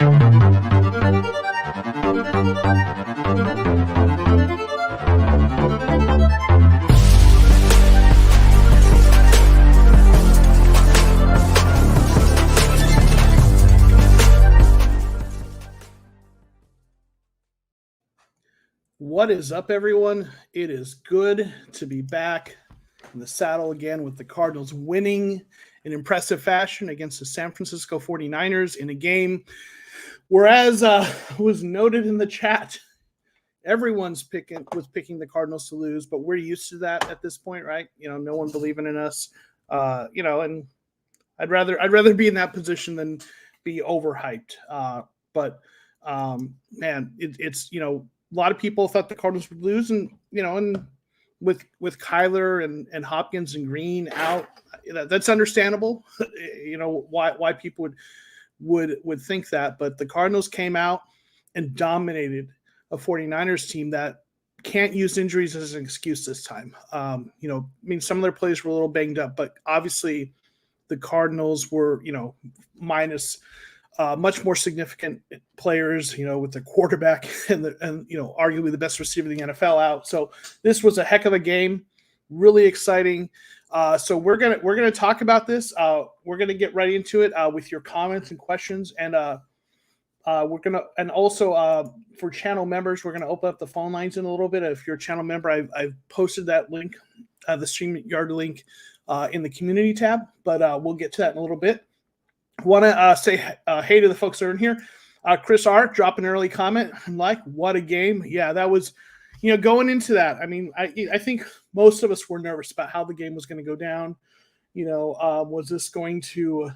What is up, everyone? It is good to be back in the saddle again with the Cardinals winning in impressive fashion against the San Francisco 49ers in a game where, as was noted in the chat, everyone's was picking the Cardinals to lose, but we're used to that at this point, right? No one believing in us, and I'd rather be in that position than be overhyped. But man, it's a lot of people thought the Cardinals would lose, and with Kyler and Hopkins and Green out, that's understandable. Why people would think that, but the Cardinals came out and dominated a 49ers team that can't use injuries as an excuse this time. Some of their players were a little banged up, but obviously the Cardinals were minus much more significant players, with the quarterback and arguably the best receiver in the NFL out. So this was a heck of a game, really exciting. So we're gonna talk about this. We're gonna get right into it with your comments and questions, and also for channel members, we're gonna open up the phone lines in a little bit. If you're a channel member, I've posted that link, the StreamYard link, in the community tab, but we'll get to that in a little bit. Want to say hey to the folks that are in here. Chris R. drop an early comment. I'm like, what a game. Yeah, that was, going into that. I mean, I think most of us were nervous about how the game was going to go down. Was this going to,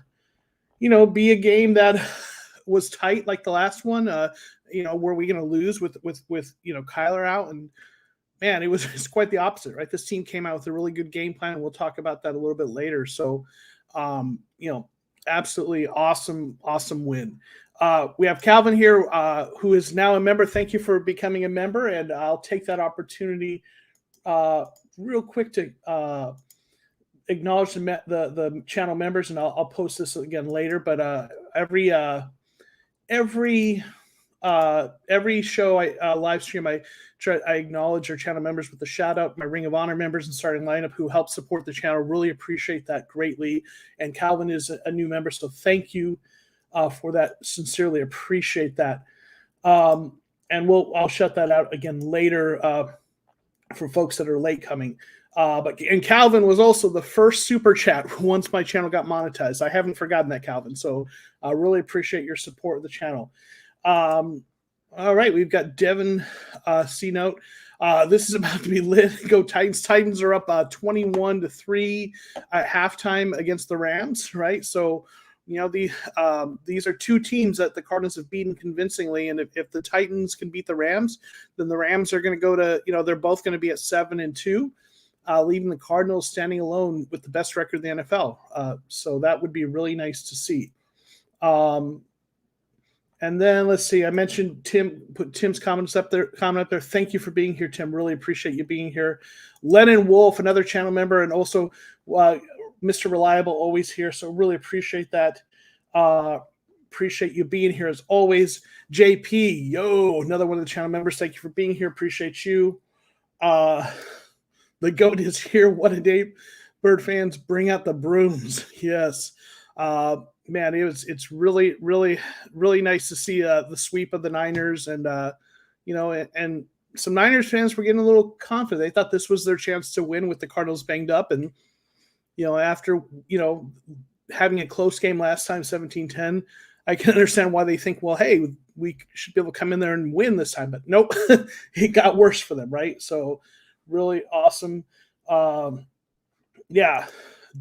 be a game that was tight like the last one? Were we going to lose with Kyler out? And man, it's quite the opposite, right? This team came out with a really good game plan, and we'll talk about that a little bit later. So, absolutely awesome win. We have Calvin here, who is now a member. Thank you for becoming a member, and I'll take that opportunity real quick to acknowledge the channel members, and I'll post this again later. But every show I live stream, I acknowledge our channel members with a shout out, my Ring of Honor members and starting lineup who help support the channel. Really appreciate that greatly. And Calvin is a new member, so thank you for that. Sincerely appreciate that. And I'll shut that out again later for folks that are late coming. And Calvin was also the first super chat once my channel got monetized. I haven't forgotten that, Calvin. So I really appreciate your support of the channel. All right, we've got Devin C note. This is about to be lit. Go Titans. Titans are up 21-3 at halftime against the Rams, right? So, these are two teams that the Cardinals have beaten convincingly, and if the Titans can beat the Rams, then the Rams are going to go to, they're both going to be at 7-2, leaving the Cardinals standing alone with the best record in the NFL. So that would be really nice to see. And then let's see. I mentioned put Tim's comment up there. Thank you for being here, Tim. Really appreciate you being here. Lennon Wolf, another channel member, and also Mr. Reliable, always here. So really appreciate that. Appreciate you being here as always. JP, another one of the channel members. Thank you for being here. Appreciate you. The GOAT is here. What a day. Bird fans, bring out the brooms. Yes. Man, it's really, really, really nice to see the sweep of the Niners, and and some Niners fans were getting a little confident. They thought this was their chance to win with the Cardinals banged up, and after having a close game last time, 17-10, I can understand why they think, well, hey, we should be able to come in there and win this time, but nope, it got worse for them, right? So really awesome. Yeah.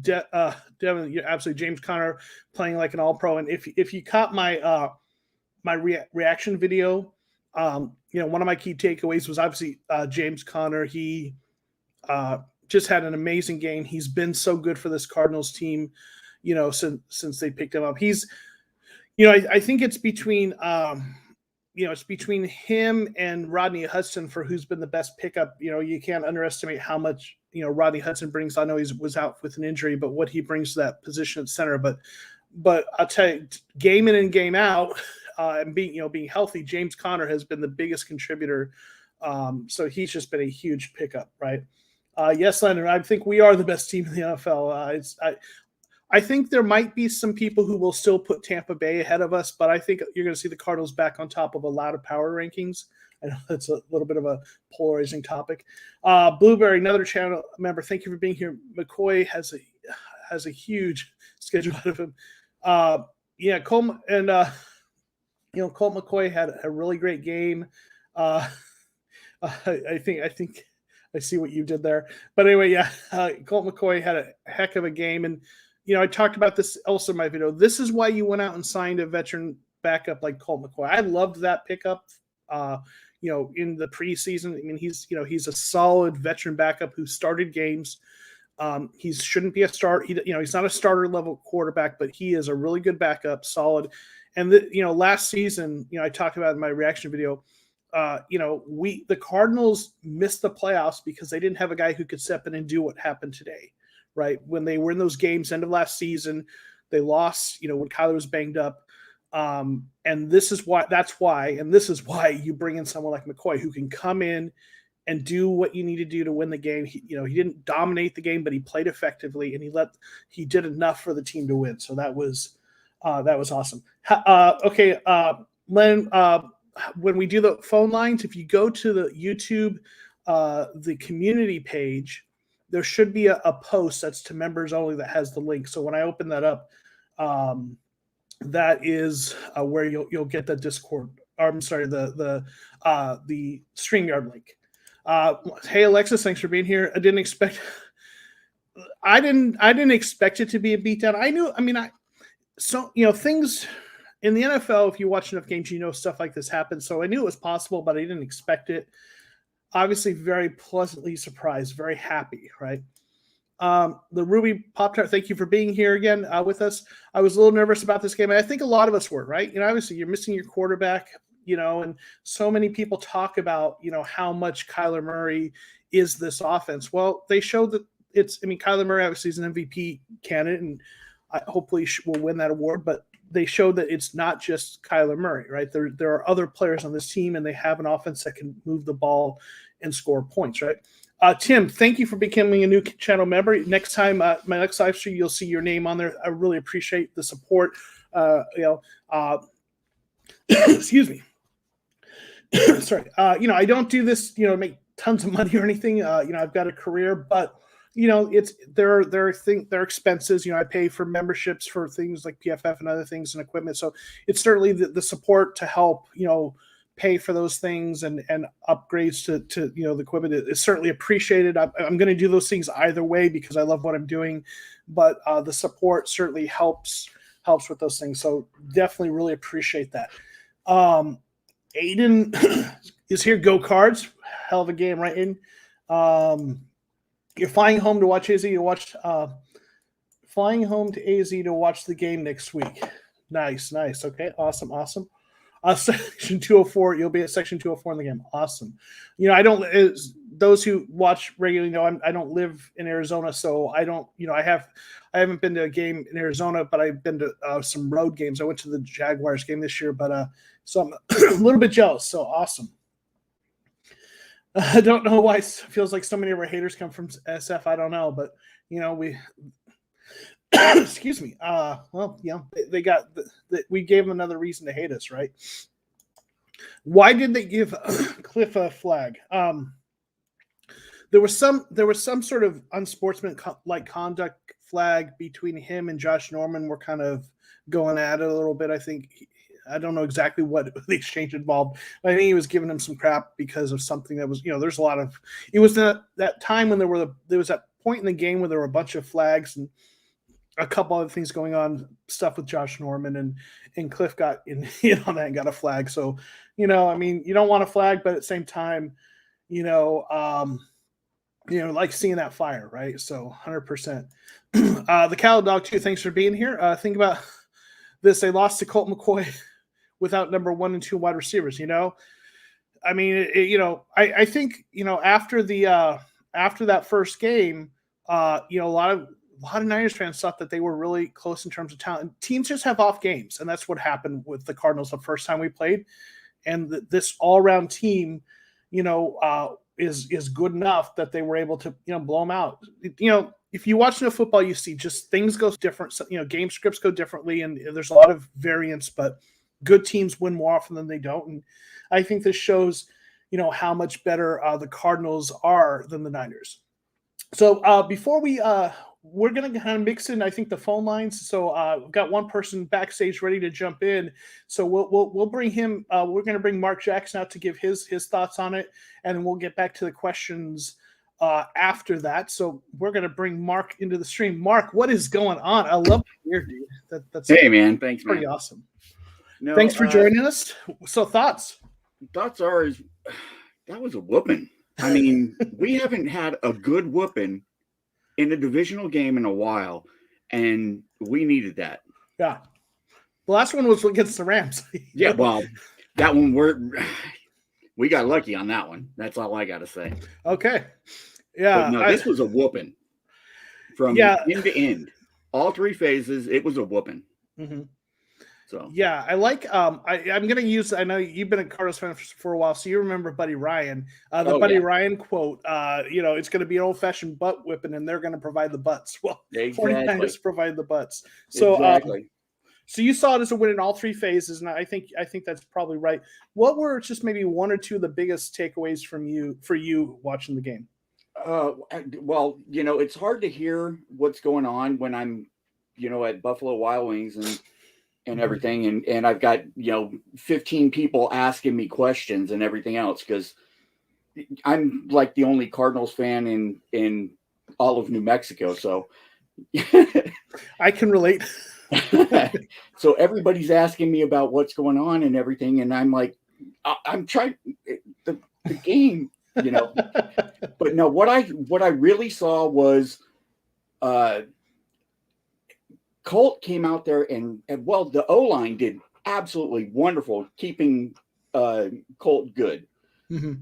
Devin, you're absolutely. James Conner playing like an all-pro. And if you caught my my reaction video, one of my key takeaways was obviously James Conner. He just had an amazing game. He's been so good for this Cardinals team, since they picked him up. He's, I think it's between it's between him and Rodney Hudson for who's been the best pickup. You can't underestimate how much Rodney Hudson brings. I know he was out with an injury, but what he brings to that position at center. But I'll tell you, game in and game out, and being healthy, James Conner has been the biggest contributor. So he's just been a huge pickup, right? Yes, Leonard, I think we are the best team in the NFL. I think there might be some people who will still put Tampa Bay ahead of us, but I think you're going to see the Cardinals back on top of a lot of power rankings. I know that's a little bit of a polarizing topic. Blueberry, another channel member, thank you for being here. McCoy has a huge schedule out of him. Colt McCoy had a really great game. I think I see what you did there. But anyway, Colt McCoy had a heck of a game. And, I talked about this also in my video. This is why you went out and signed a veteran backup like Colt McCoy. I loved that pickup, in the preseason. I mean, he's a solid veteran backup who started games. He shouldn't be a start. He's not a starter level quarterback, but he is a really good backup, solid. And last season, I talked about in my reaction video, the Cardinals missed the playoffs because they didn't have a guy who could step in and do what happened today, right? When they were in those games, end of last season, they lost, when Kyler was banged up. And this is why you bring in someone like McCoy who can come in and do what you need to do to win the game. He didn't dominate the game, but he played effectively and he did enough for the team to win. So that was awesome. Okay. Len, when we do the phone lines, if you go to the YouTube, the community page, there should be a post that's to members only that has the link. So when I open that up, that is where you'll get the Discord. Or, I'm sorry, the StreamYard link. Hey Alexis, thanks for being here. I didn't expect it to be a beatdown. Things in the NFL, if you watch enough games, stuff like this happens. So I knew it was possible, but I didn't expect it. Obviously, very pleasantly surprised, very happy, right? The Ruby Pop-Tart, thank you for being here again with us. I was a little nervous about this game. I think a lot of us were, right? Obviously you're missing your quarterback, and so many people talk about, how much Kyler Murray is this offense. Well, they showed that Kyler Murray obviously is an MVP candidate and hopefully will win that award, but they showed that it's not just Kyler Murray, right? There are other players on this team and they have an offense that can move the ball and score points, right? Tim, thank you for becoming a new channel member. Next time, my next live stream, you'll see your name on there. I really appreciate the support. Excuse me. Sorry. I don't do this, to make tons of money or anything. I've got a career, but there are expenses. I pay for memberships for things like PFF and other things and equipment. So it's certainly the support to help, pay for those things and upgrades to the equipment is certainly appreciated. I'm going to do those things either way because I love what I'm doing, but the support certainly helps with those things. So definitely really appreciate that. Aiden is here. Go Cards. Hell of a game, right, Aiden? You're flying home to watch AZ to watch flying home to AZ to watch the game next week. Nice. Okay, awesome. Section 204, you'll be at section 204 in the game. Awesome. Those who watch regularly know I don't live in Arizona, so I don't, I haven't been to a game in Arizona, but I've been to some road games. I went to the Jaguars game this year, but so I'm a little bit jealous. So awesome. I don't know why it feels like so many of our haters come from SF. I don't know, but we excuse me. They got we gave them another reason to hate us, right? Why did they give Cliff a flag? There was some sort of unsportsmanlike conduct flag between him and Josh Norman. We're kind of going at it a little bit. I don't know exactly what the exchange involved, but I think he was giving him some crap because of something that was, there's a lot of. It was that time when there was that point in the game where there were a bunch of flags and a couple other things going on, stuff with Josh Norman and Cliff got in on that and got a flag. So, you don't want a flag, but at the same time, like seeing that fire, right? So 100%. The Cal Dog too. Thanks for being here. Think about this. They lost to Colt McCoy without number 1 and 2 wide receivers, I think, after that first game, a lot of a lot of Niners fans thought that they were really close in terms of talent. Teams just have off games, and that's what happened with the Cardinals the first time we played. And this all-around team, is good enough that they were able to, blow them out. If you watch football, you see just things go different. Game scripts go differently, and there's a lot of variance, but good teams win more often than they don't. And I think this shows, how much better the Cardinals are than the Niners. So before we're going to kind of mix in, I think, the phone lines. So we've got one person backstage ready to jump in. So we'll bring him. We're going to bring Mark Jackson out to give his thoughts on it, and then we'll get back to the questions after that. So we're going to bring Mark into the stream. Mark, what is going on? I love to hear, dude. That's hey, man. Thanks, pretty man. Awesome. No, thanks for joining us. So thoughts? Thoughts are that was a whooping. I mean, we haven't had a good whooping in a divisional game in a while, and we needed that. Yeah. The last one was against the Rams. Yeah, well, that one we got lucky on that one. That's all I got to say. Okay. Yeah. But no, this was a whooping from end to end. All three phases, it was a whooping. Mm-hmm. So yeah, I like. I'm going to use. I know you've been a Cardinals fan for a while, so you remember Buddy Ryan. Ryan quote. It's going to be an old-fashioned butt whipping, and they're going to provide the butts. Well, exactly. 49ers provide the butts. So exactly. So you saw it as a win in all three phases, and I think that's probably right. What were just maybe one or two of the biggest takeaways for you watching the game? Well, it's hard to hear what's going on when I'm, at Buffalo Wild Wings and everything. And I've got, 15 people asking me questions and everything else, because I'm like the only Cardinals fan in all of New Mexico. So I can relate. So everybody's asking me about what's going on and everything. And I'm like, I'm trying the game, but no, what I really saw was, Colt came out there and the O-line did absolutely wonderful keeping Colt good. Mm-hmm.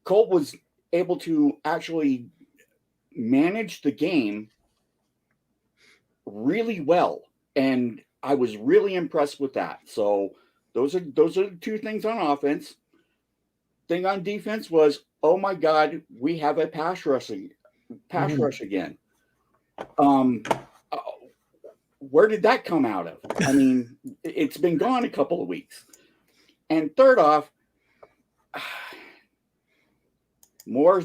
Colt was able to actually manage the game really well, and I was really impressed with that. So those are the two things on offense. Thing on defense was, oh my God, we have a pass rush again. Where did that come out of? I mean, it's been gone a couple of weeks. And third off, Moore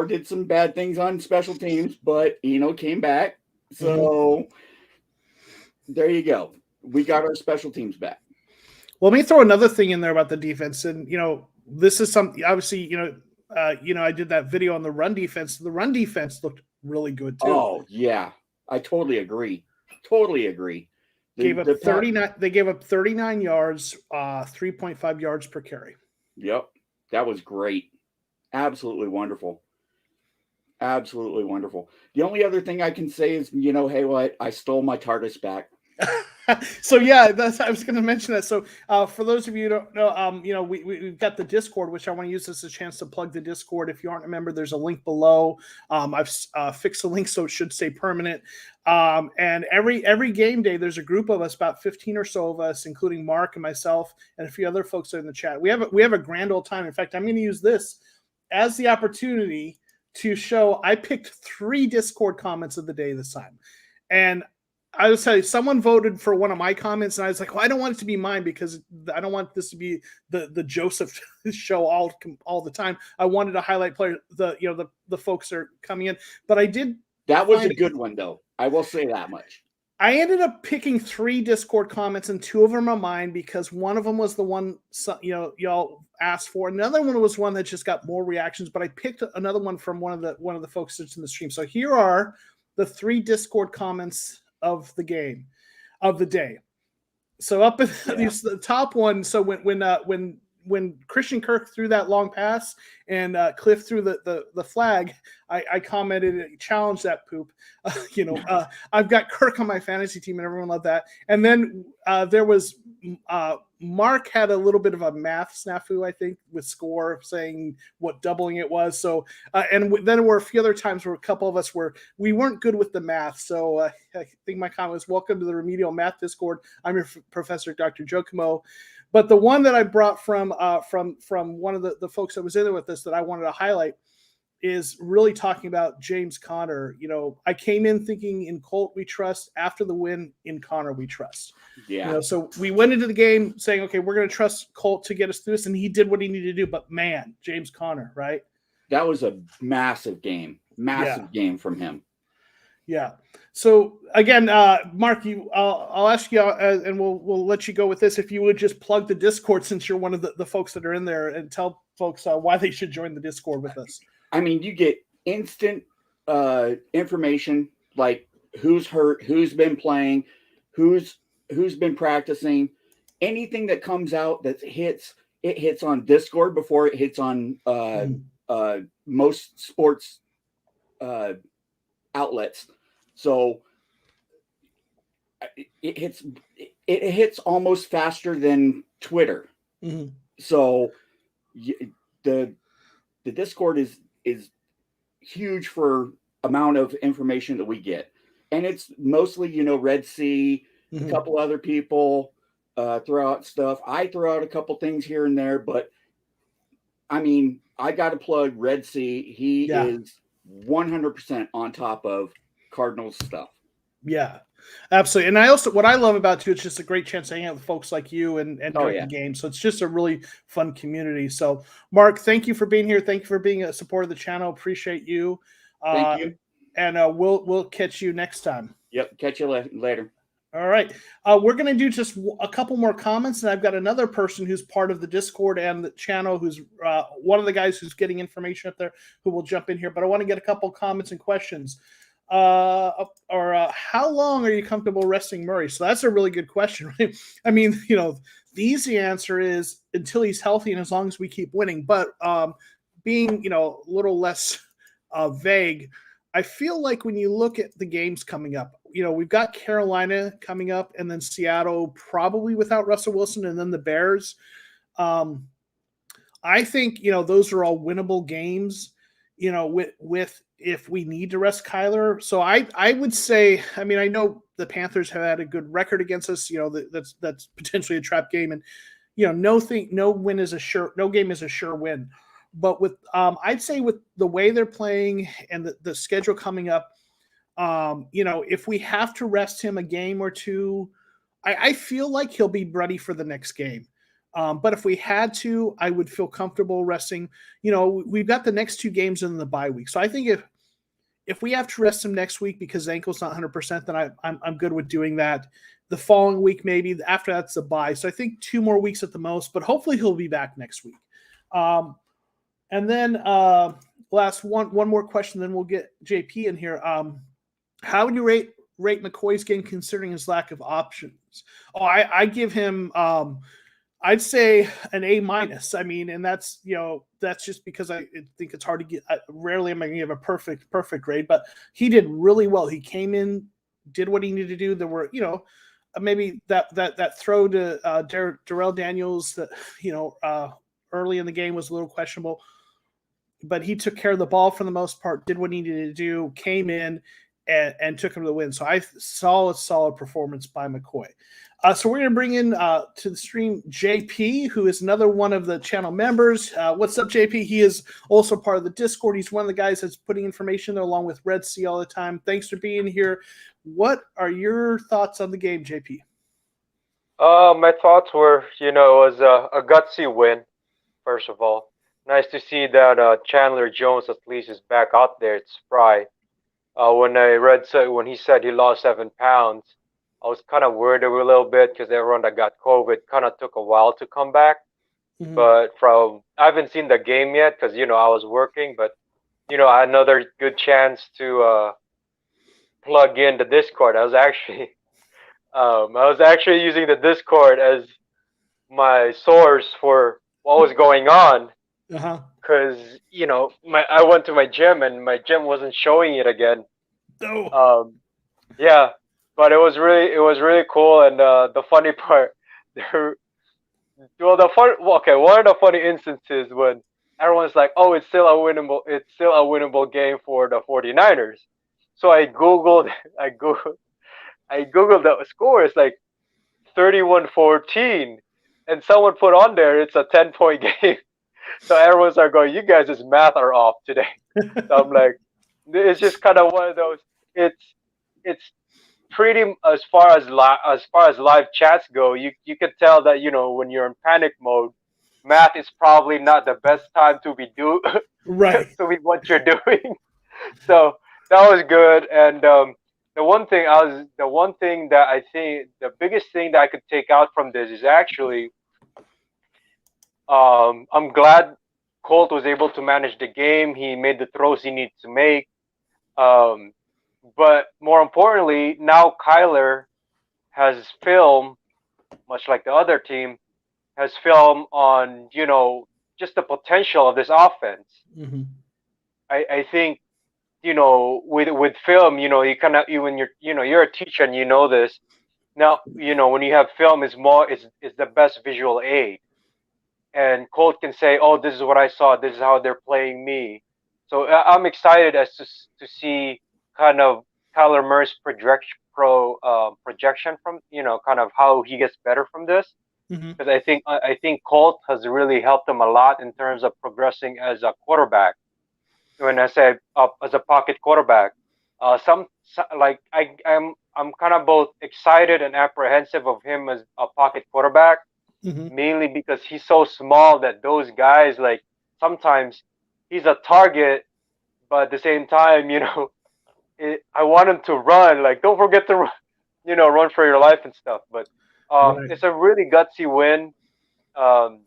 did some bad things on special teams, but came back. So there you go. We got our special teams back. Well, let me throw another thing in there about the defense. And, this is something, obviously, I did that video on the run defense. The run defense looked really good too. Oh, yeah. I totally agree. They gave up 39 yards, 3.5 yards per carry. Yep. That was great. Absolutely wonderful. Absolutely wonderful. The only other thing I can say is, hey, what? I stole my TARDIS back. So yeah, I was going to mention that. So for those of you who don't know, we've got the Discord, which I want to use this as a chance to plug the Discord. If you aren't a member, there's a link below. I've fixed the link so it should stay permanent. And every game day, there's a group of us, about 15 or so of us, including Mark and myself and a few other folks in the chat. We have a grand old time. In fact, I'm going to use this as the opportunity to show. I picked 3 Discord comments of the day this time, and I was telling you, someone voted for one of my comments, and I was like, well, I don't want it to be mine because I don't want this to be the Joseph show all the time. I wanted to highlight players, the folks that are coming in, but I did. That was a good one, though. I will say that much. I ended up picking 3 Discord comments, and 2 of them are mine because one of them was the one y'all asked for. Another one was one that just got more reactions, but I picked another one from one of the folks that's in the stream. So here are the 3 Discord comments of the day. So up at the top one. So when Christian Kirk threw that long pass and Cliff threw the flag, I commented and challenged that poop. I've got Kirk on my fantasy team and everyone loved that. And then there was Mark had a little bit of a math snafu, I think, with score saying what doubling it was. So, then there were a few other times where a couple of us we weren't good with the math. So I think my comment was, welcome to the Remedial Math Discord. I'm your professor, Dr. Giacomo. But the one that I brought from one of the folks that was in there with us that I wanted to highlight is really talking about James Conner. I came in thinking in Colt we trust. After the win, in Conner we trust. Yeah. So we went into the game saying, okay, we're going to trust Colt to get us through this, and he did what he needed to do. But man, James Conner, right? That was a massive game from him. Yeah. So again, Mark, I'll ask you, and we'll let you go with this. If you would just plug the Discord, since you're one of the folks that are in there, and tell folks why they should join the Discord with us. I mean, you get instant information, like who's hurt, who's been playing, who's been practicing. Anything that comes out that hits on Discord before it hits on most sports outlets. So it hits almost faster than Twitter. Mm-hmm. So the Discord is huge for amount of information that we get, and it's mostly Red Sea, a couple other people throw out stuff. I throw out a couple things here and there, but I mean, I got to plug Red Sea. He is 100% on top of Cardinals stuff. Yeah, absolutely. And what I love about it too, it's just a great chance to hang out with folks like you and during the game. So it's just a really fun community. So Mark, thank you for being here. Thank you for being a supporter of the channel. Appreciate you. Thank you. And we'll catch you next time. Yep. Catch you later. All right. We're going to do just a couple more comments, and I've got another person who's part of the Discord and the channel who's one of the guys who's getting information up there who will jump in here. But I want to get a couple comments and questions. How long are you comfortable resting Murray? So that's a really good question, right? I mean, the easy answer is until he's healthy and as long as we keep winning. But being, a little less vague, I feel like when you look at the games coming up, we've got Carolina coming up and then Seattle probably without Russell Wilson and then the Bears. I think, those are all winnable games, with if we need to rest Kyler. So I would say, I mean, I know the Panthers have had a good record against us, that's potentially a trap game. And, no game is a sure win. But with I'd say with the way they're playing and the schedule coming up, if we have to rest him a game or two, I feel like he'll be ready for the next game. But if we had to, I would feel comfortable resting. We've got the next two games in the bye week. So I think if we have to rest him next week because his ankle's not 100%, then I'm good with doing that. The following week, maybe after that's the bye. So I think 2 more weeks at the most, but hopefully he'll be back next week. And then last one more question, then we'll get JP in here. How would you rate McCoy's game considering his lack of options? I give him I'd say an A-. I mean, and that's just because I think it's hard to get. Rarely am I going to give a perfect grade, but he did really well. He came in, did what he needed to do. There were maybe that throw to Darrell Daniels that early in the game was a little questionable, but he took care of the ball for the most part, did what he needed to do, came in and took him to the win. So solid performance by McCoy. So we're going to bring in to the stream JP, who is another one of the channel members. What's up, JP? He is also part of the Discord. He's one of the guys that's putting information there along with Red Sea all the time. Thanks for being here. What are your thoughts on the game, JP? My thoughts were, it was a gutsy win, first of all. Nice to see that Chandler Jones at least is back out there. It's Spry. When he said he lost 7 pounds, I was kind of worried a little bit because everyone that got COVID kind of took a while to come back. Mm-hmm. But I haven't seen the game yet because, I was working. But, I had another good chance to plug in the Discord. I was actually using the Discord as my source for what was going on. Because I went to my gym and my gym wasn't showing it again. Oh. Yeah, but it was really cool. And the funny part, there. Well, one of the funny instances when everyone's like, "Oh, it's still a winnable game for the 49ers." So I googled, I googled, I googled the score. It's like 31-14, and someone put on there it's a 10-point game. So everyone's are going, "You guys' math are off today." So I'm like, it's just kind of one of those. It's pretty as far as live chats go. You can tell that when you're in panic mode, math is probably not the best time to be Right. to be what you're doing. So that was good. And the one thing that I think the biggest thing that I could take out from this is actually I'm glad Colt was able to manage the game. He made the throws he needed to make. Um, but more importantly, now Kyler has film, much like the other team, has film on just the potential of this offense. Mm-hmm. I think with film, you kind of when you're a teacher and you know this. Now when you have film is the best visual aid, and Colt can say, "Oh, this is what I saw. This is how they're playing me." So I'm excited as to see kind of Kyler Murray's projection from kind of how he gets better from this, Mm-hmm. because I think Colt has really helped him a lot in terms of progressing as a quarterback. When I say as a pocket quarterback, like I'm kind of both excited and apprehensive of him as a pocket quarterback, Mm-hmm. mainly because he's so small that those guys, like, sometimes he's a target, but at the same time, I want him to run. Like, don't forget to run, run for your life and stuff. But Right. it's a really gutsy win. Um,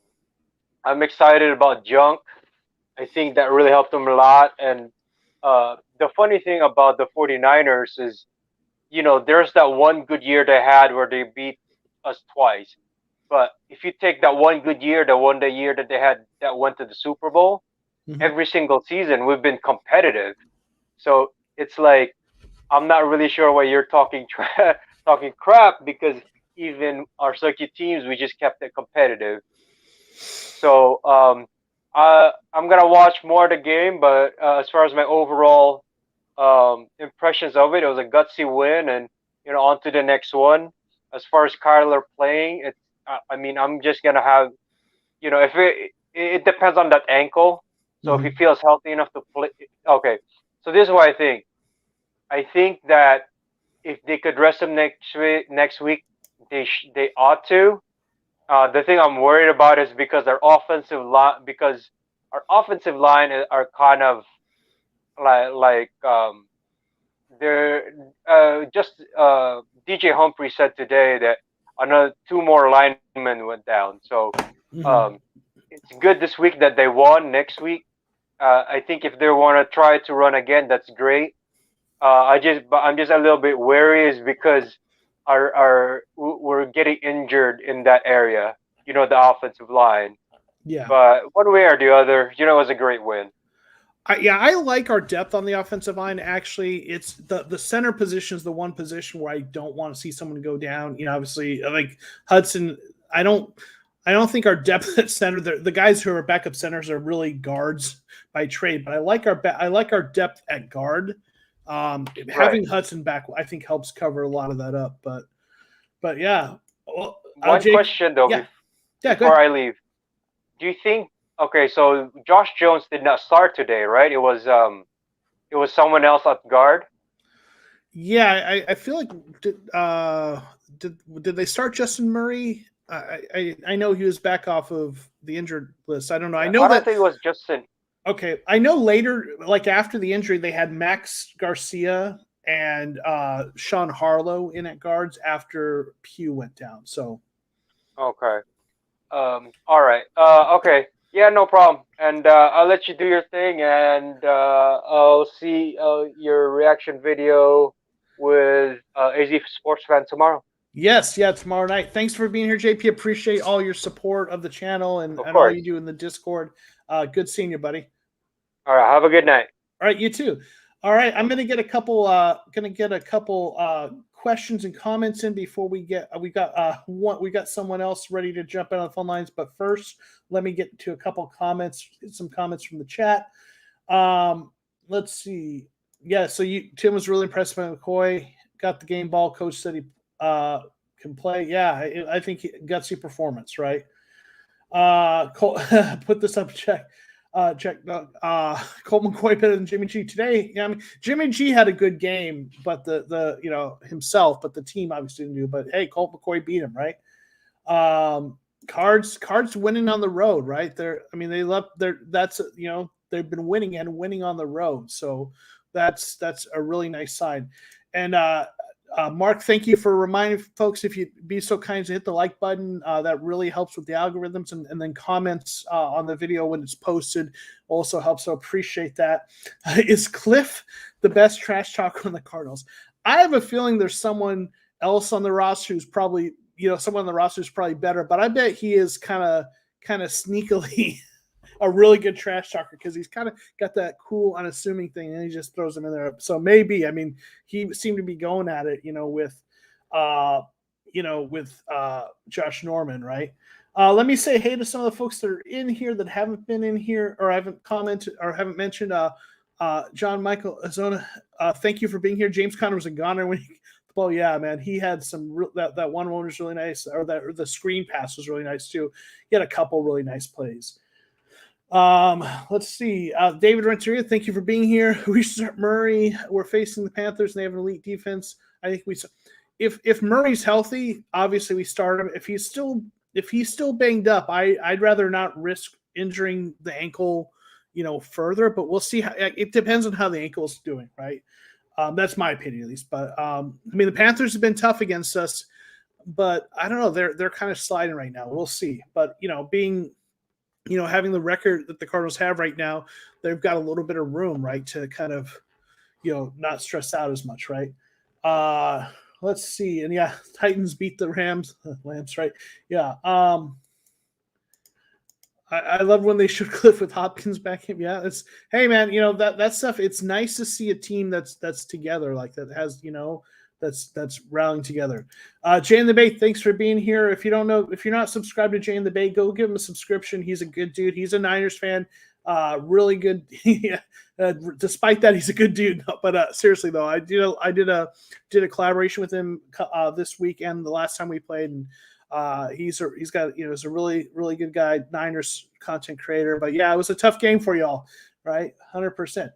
I'm excited about Junk. I think that really helped him a lot. And the funny thing about the 49ers is, there's that one good year they had where they beat us twice. But if you take that one good year, the year that they had that went to the Super Bowl, Mm-hmm. every single season we've been competitive. So it's like, I'm not really sure why you're talking crap, because even our circuit teams, we just kept it competitive. So I'm gonna watch more of the game, but as far as my overall impressions of it, it was a gutsy win, and on to the next one. As far as Kyler playing, I mean, I'm just gonna have, if it depends on that ankle. So if he Mm-hmm. feels healthy enough to play, okay. So this is what I think. I think that if they could rest him next week, they ought to. The thing I'm worried about is because our offensive line are kind of like they're just DJ Humphrey said today that another two more linemen went down. So Mm-hmm. um, it's good this week that they won. Next week, I think if they want to try to run again, that's great. But I'm just a little bit wary, is because we're getting injured in that area. The offensive line. Yeah. But one way or the other, it was a great win. I like our depth on the offensive line. Actually, it's the center position is the one position where I don't want to see someone go down. Obviously, like Hudson, I don't think our depth at center. The guys who are backup centers are really guards by trade. But I like our depth at guard. Having Hudson back, I think, helps cover a lot of that up. But yeah. Well, One Jake, question though, yeah, before I leave, do you think? Okay, so Josh Jones did not start today, right? It was someone else at guard. Yeah, I feel like did they start Justin Murray? I know he was back off of the injured list. I don't know. I know I don't that. think it was Justin. Okay, I know later, like after the injury, they had Max Garcia and Sean Harlow in at guards after Pugh went down. So Okay. All right. Okay. Yeah, no problem. And I'll let you do your thing, and I'll see your reaction video with AZ Sports Fan tomorrow. yes, yeah, tomorrow night. Thanks for being here, JP. Appreciate all your support of the channel and Of all course. you do in the Discord. Good seeing you, buddy. All right. Have a good night. All right, you too. All right, I'm gonna get a couple questions questions and comments in before we get we got someone else ready to jump in on the phone lines, but first let me get to a couple comments, some comments from the chat. Let's see. Yeah, so Tim was really impressed by McCoy. Got the game ball. Coach said he can play. Yeah, I think gutsy performance, right? Put this up. Check. Colt McCoy better than Jimmy G today. Yeah, I mean Jimmy G had a good game, but the himself, but the team obviously didn't do. But hey, Colt McCoy beat him, right? Cards winning on the road, right? They've been winning and winning on the road, so that's a really nice sign. And Mark, thank you for reminding folks, if you'd be so kind to hit the like button. That really helps with the algorithms, and then comments on the video when it's posted also helps. So appreciate that. Is Cliff the best trash talker on the Cardinals? I have a feeling there's someone else on the roster who's probably, someone on the roster is probably better, but I bet he is kind of sneakily a really good trash talker because he's kind of got that cool, unassuming thing, and he just throws them in there. So maybe, I mean, he seemed to be going at it, with Josh Norman, right? Let me say hey to some of the folks that are in here that haven't been in here or haven't commented or haven't mentioned. John Michael Azona, thank you for being here. James Conner was a goner when he. Well, yeah, man, he had some that one was really nice, or the screen pass was really nice too. He had a couple really nice plays. Let's see. David Renteria, thank you for being here. We start Murray. We're facing the Panthers, and they have an elite defense. I think if Murray's healthy, obviously we start him. If he's still banged up, I'd rather not risk injuring the ankle, further. But we'll see. It depends on how the ankle is doing, right? That's my opinion, at least. But I mean, the Panthers have been tough against us, but I don't know. They're kind of sliding right now. We'll see. But having the record that the Cardinals have right now, they've got a little bit of room, right, to kind of, not stress out as much, right? Let's see. And yeah, Titans beat the Rams, right? Yeah. I love when they showed Cliff with Hopkins back in. Yeah, hey man, that stuff. It's nice to see a team that's together, like that has that's rallying together. Jay in the Bay, thanks for being here. If you're not subscribed to Jay in the Bay, go give him a subscription. He's a good dude. He's a Niners fan. Really good. Despite that, he's a good dude. But seriously though, I did a collaboration with him this weekend, the last time we played, and he's a really, really good guy, Niners content creator. But yeah, it was a tough game for y'all, right? 100%.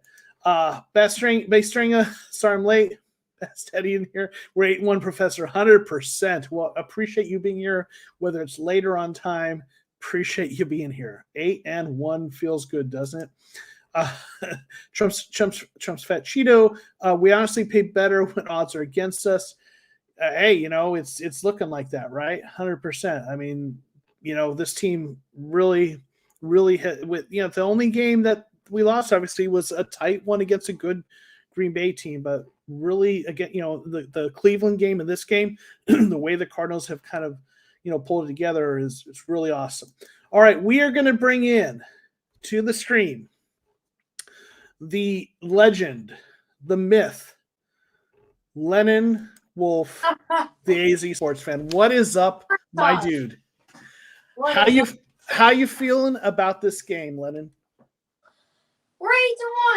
Best string, sorry I'm late. Best Eddie in here. We're 8-1, Professor, 100%. Well, appreciate you being here, whether it's later on time. Appreciate you being here. 8-1 feels good, doesn't it? Trump's fat Cheeto. We honestly pay better when odds are against us. Hey, it's looking like that, right? 100%. I mean, this team really, really hit with, the only game that we lost obviously was a tight one against a good Green Bay team, but really, again, the Cleveland game and this game, the way the Cardinals have kind of, pulled it together is really awesome. All right, we are going to bring in to the stream the legend, the myth, Lennon Wolf, the AZ sports fan. What is up, my dude? How you feeling about this game, Lennon? We're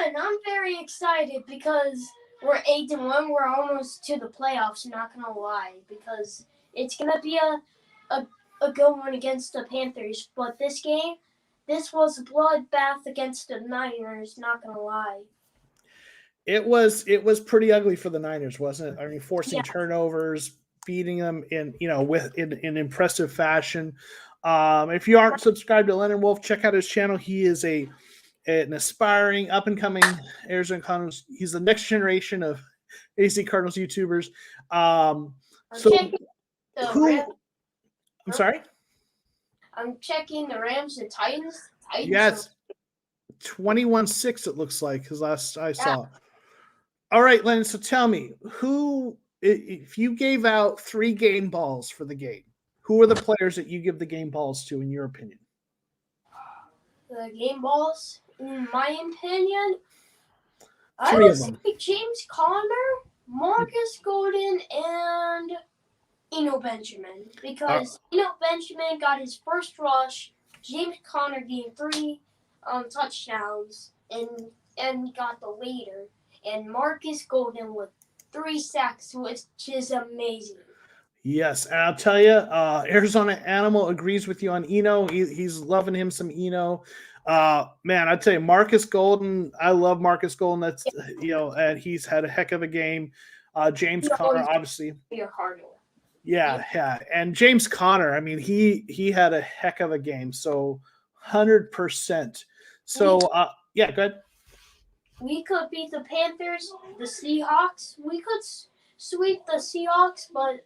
8-1. I'm very excited because we're 8-1. We're almost to the playoffs. Not gonna lie, because it's gonna be a good one against the Panthers. But this game, this was a bloodbath against the Niners. Not gonna lie. It was pretty ugly for the Niners, wasn't it? I mean, forcing turnovers, beating them in impressive fashion. If you aren't subscribed to Lennon Wolf, check out his channel. He is an aspiring, up and coming Arizona Cardinals. He's the next generation of AZ Cardinals YouTubers. I'm sorry. I'm checking the Rams and Titans. Yes, 21-6. It looks like because last I saw. All right, Lennon. So tell me, if you gave out 3 game balls for the game, who are the players that you give the game balls to, in your opinion? The game balls, in my opinion, 3 I would of them. say James Conner Marcus Golden and Eno Benjamin, because Eno Benjamin got his first rush. James Conner gained 3 touchdowns and got the leader, and Marcus Golden with 3 sacks, which is amazing. Yes, and I'll tell you, Arizona Animal agrees with you on Eno. He's loving him some Eno. Man, I'd say Marcus Golden. I love Marcus Golden. That's and he's had a heck of a game. James Conner, obviously. Your Cardinal. Yeah, and James Conner. I mean, he had a heck of a game. So 100%. So yeah, go ahead. We could beat the Panthers, the Seahawks. We could sweep the Seahawks, but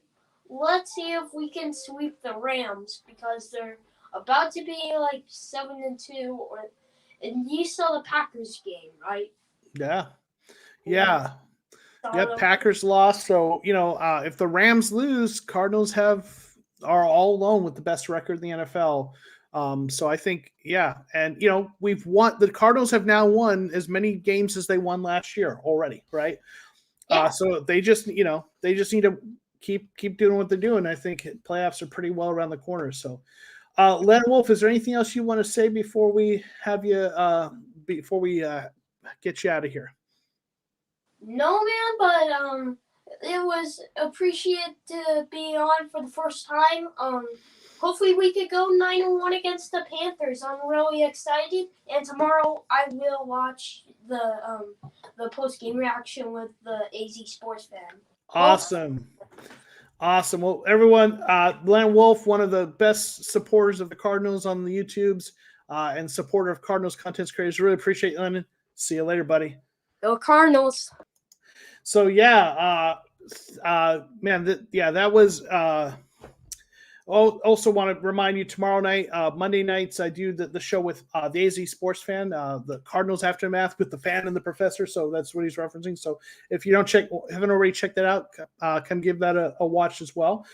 let's see if we can sweep the Rams, because they're about to be like 7-2. And you saw the Packers game, right? Yeah. Yep, Packers lost. So, if the Rams lose, Cardinals are all alone with the best record in the NFL. So I think, and we've won. The Cardinals have now won as many games as they won last year already, right? Yeah. So they just need to keep doing what they're doing. I think playoffs are pretty well around the corner. So, Lennon Wolf, is there anything else you want to say before we have you get you out of here? No, man, but it was appreciated to be on for the first time. Hopefully we could go 9-1 against the Panthers. I'm really excited, and tomorrow I will watch the post-game reaction with the AZ Sports fan. Awesome. Well, everyone, Lennon Wolf, one of the best supporters of the Cardinals on the YouTubes and supporter of Cardinals content creators. Really appreciate you, Lennon. See you later, buddy. Go Cardinals. So, that was also want to remind you, tomorrow night, Monday nights, I do the show with the AZ Sports Fan, the Cardinals Aftermath with the fan and the professor. So that's what he's referencing. So if you haven't already checked that out, come give that a watch as well.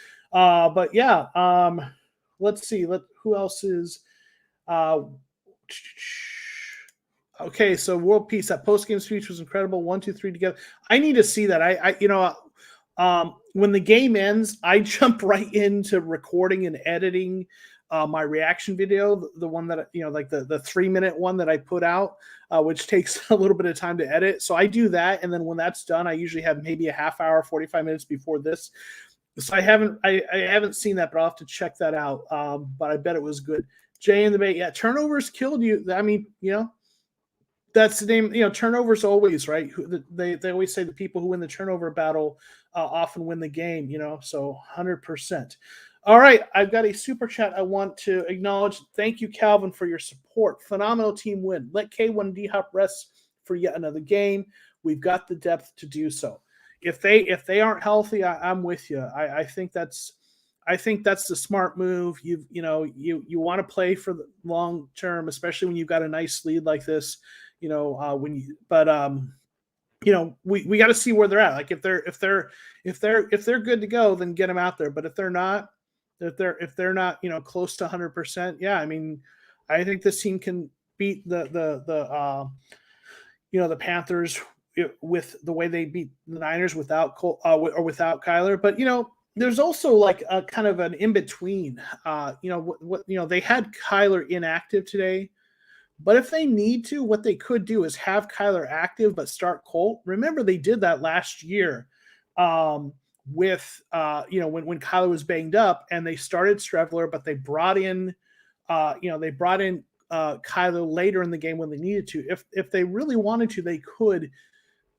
Let's see. Who else is okay, so World Peace, that post-game speech was incredible. 1, 2, 3 together. I need to see that. When the game ends, I jump right into recording and editing my reaction video, the one that, like the 3-minute one that I put out, which takes a little bit of time to edit. So I do that. And then when that's done, I usually have maybe a half hour, 45 minutes before this. So I haven't seen that, but I'll have to check that out. But I bet it was good. Jay in the Bay. Yeah. Turnovers killed you. I mean, that's the name, turnovers always, right? They always say the people who win the turnover battle often win the game, so 100%. All right, I've got a super chat I want to acknowledge. Thank you, Calvin, for your support. Phenomenal team win. Let K1 D-Hop rest for yet another game. We've got the depth to do so. If they aren't healthy, I'm with you. I think that's the smart move. You want to play for the long term, especially when you've got a nice lead like this. We got to see where they're at. Like if they're good to go, then get them out there. But if they're not, close to 100%, yeah, I mean, I think this team can beat the Panthers with the way they beat the Niners without Cole, or without Kyler. But there's also like a kind of an in between. They had Kyler inactive today. But if they need to, what they could do is have Kyler active but start Colt. Remember, they did that last year with when Kyler was banged up, and they started Strevler, but they brought in Kyler later in the game when they needed to. If they really wanted to, they could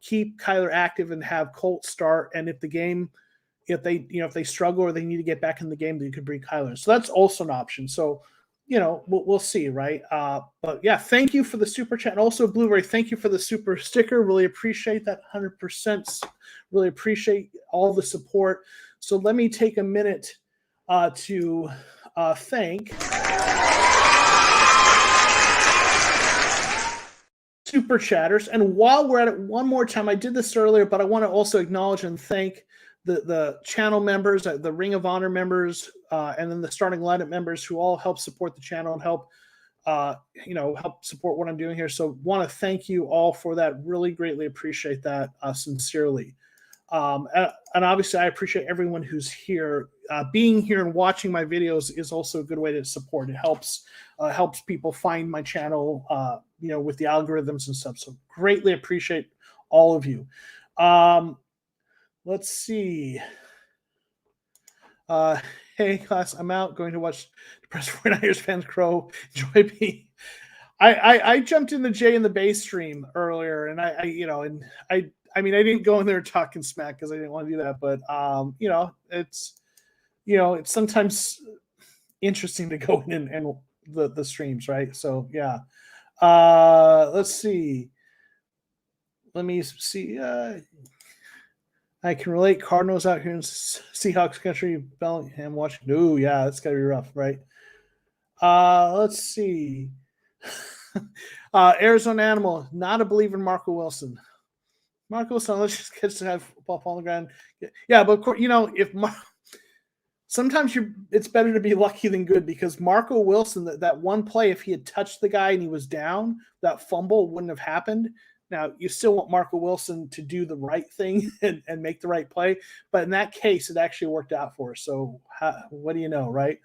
keep Kyler active and have Colt start. And if they struggle or they need to get back in the game, they could bring Kyler. So that's also an option. So we'll see, right? But yeah, thank you for the super chat. And also, Blueberry, thank you for the super sticker. Really appreciate that, 100%. Really appreciate all the support. So let me take a minute to thank super chatters. And while we're at it, one more time, I did this earlier, but I want to also acknowledge and thank the channel members, the Ring of Honor members, and then the starting lineup members who all help support the channel and help support what I'm doing here. So want to thank you all for that. Really greatly appreciate that sincerely. And obviously, I appreciate everyone who's here. Being here and watching my videos is also a good way to support. It helps people find my channel, with the algorithms and stuff. So greatly appreciate all of you. Let's see. Hey, class, I'm out. Going to watch Depressed 49ers fans crow. Enjoy me. I jumped in the Jay and the Base stream earlier, and I didn't go in there talking smack because I didn't want to do that. But it's sometimes interesting to go in and the streams, right? So yeah. Let's see. Let me see. I can relate. Cardinals out here in Seahawks country, Bellingham watching. Oh, yeah, that's gotta be rough, right? Let's see. Arizona Animal, not a believer in Marco Wilson. Marco Wilson, let's just get to have ball on the ground. Yeah, but of course, sometimes it's better to be lucky than good, because Marco Wilson, that one play, if he had touched the guy and he was down, that fumble wouldn't have happened. Now, you still want Marco Wilson to do the right thing and make the right play. But in that case, it actually worked out for us. So what do you know, right?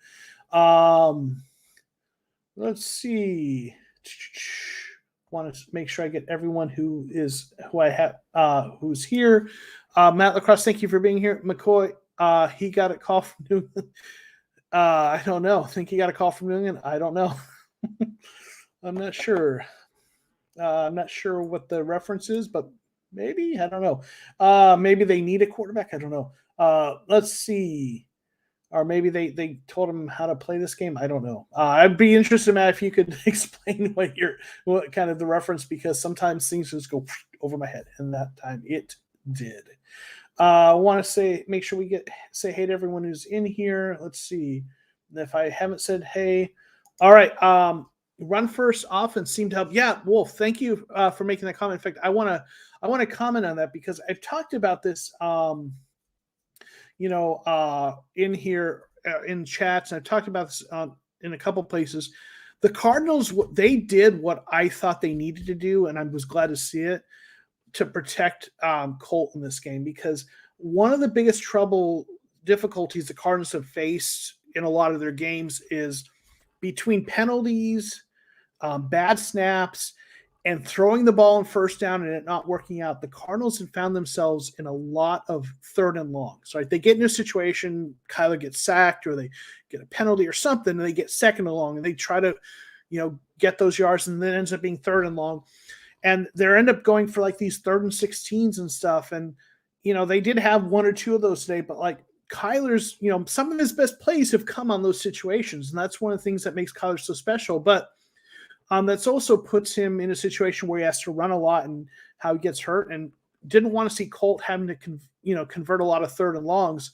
Let's see. Want to make sure I get everyone who's here. Matt Lacrosse, thank you for being here. McCoy, he got a call from New England. I don't know. I think he got a call from New England. I don't know. I'm not sure. I'm not sure what the reference is, but maybe, I don't know. Maybe they need a quarterback. I don't know. Let's see. Or maybe they told him how to play this game. I don't know. I'd be interested, Matt, if you could explain what kind of the reference, because sometimes things just go over my head, and that time it did. I want to make sure we say hey to everyone who's in here. Let's see if I haven't said hey. All right. Run first offense seemed to help. Yeah, Wolf, thank you for making that comment. In fact, I want to comment on that, because I've talked about this, in here in chats, and I've talked about this in a couple places. The Cardinals, they did what I thought they needed to do, and I was glad to see it, to protect Colt in this game, because one of the biggest difficulties the Cardinals have faced in a lot of their games is between penalties, bad snaps, and throwing the ball on first down and it not working out. The Cardinals have found themselves in a lot of third and longs. Right? They get in a situation, Kyler gets sacked, or they get a penalty or something, and they get second and long, and they try to, get those yards, and then it ends up being third and long. And they end up going for like these 3rd and 16s and stuff. And, they did have one or two of those today, but like Kyler's, some of his best plays have come on those situations. And that's one of the things that makes Kyler so special. But that's also puts him in a situation where he has to run a lot, and how he gets hurt, and didn't want to see Colt having to, convert a lot of 3rd and longs.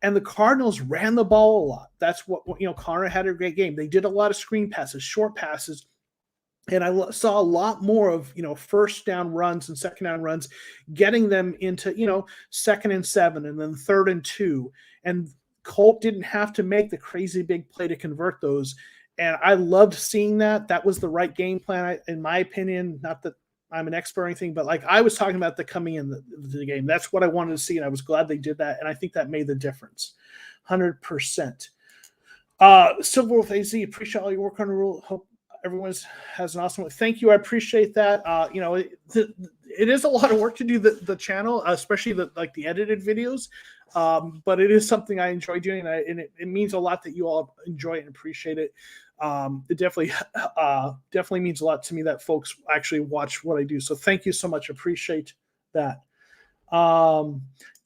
And the Cardinals ran the ball a lot. That's what, Connor had a great game. They did a lot of screen passes, short passes. And I saw a lot more of, first down runs and second down runs, getting them into, 2nd and 7 and then 3rd and 2. And Colt didn't have to make the crazy big play to convert those. And I loved seeing that. That was the right game plan, in my opinion. Not that I'm an expert or anything, but like I was talking about the coming in the game. That's what I wanted to see, and I was glad they did that. And I think that made the difference, 100%. Silver with AZ, appreciate all your work on the rule. Hope everyone has an awesome one. Thank you. I appreciate that. It is a lot of work to do the channel, especially the edited videos. But it is something I enjoy doing, and it means a lot that you all enjoy it and appreciate it. It definitely means a lot to me that folks actually watch what I do. So thank you so much. Appreciate that.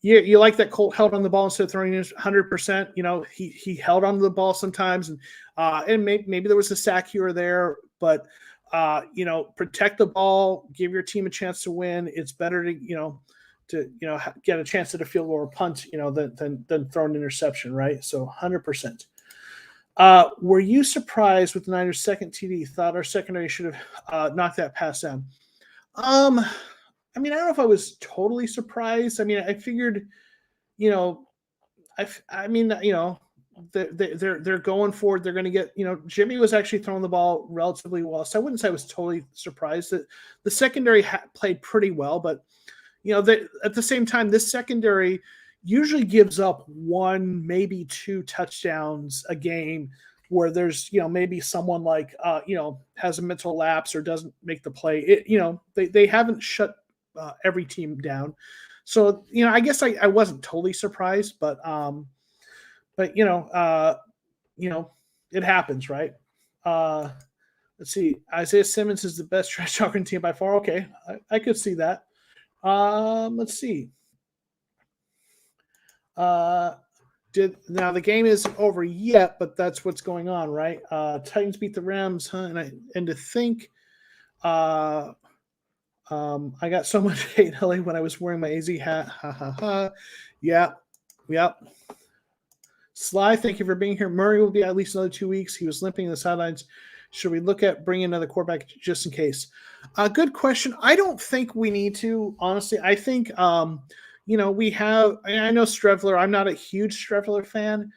You like that Colt held on the ball instead of throwing it 100%. He held on to the ball sometimes, and maybe there was a sack here or there, but protect the ball, give your team a chance to win. It's better to get a chance at a field goal or punt, than throw an interception, right? So 100%. Were you surprised with the Niners' second TD? Thought our secondary should have knocked that pass down. I don't know if I was totally surprised. I figured, they're going for it. They're going to get, Jimmy was actually throwing the ball relatively well. So I wouldn't say I was totally surprised that the secondary played pretty well, but, at the same time, this secondary usually gives up 1, maybe 2 touchdowns a game where there's, maybe someone like, has a mental lapse or doesn't make the play. They haven't shut every team down. So, I guess I wasn't totally surprised, but it happens, right? Let's see. Isaiah Simmons is the best trash talking team by far. Okay. I could see that. Let's see. Now the game isn't over yet, but that's what's going on, right? Titans beat the Rams, huh? And to think, I got so much hate LA when I was wearing my AZ hat. Ha ha ha. Yeah. Yep. Sly, thank you for being here. Murray will be at least another 2 weeks. He was limping in the sidelines. Should we look at bringing another quarterback just in case? Good question. I don't think we need to, honestly. I think, we have – I know Strevler. I'm not a huge Strevler fan,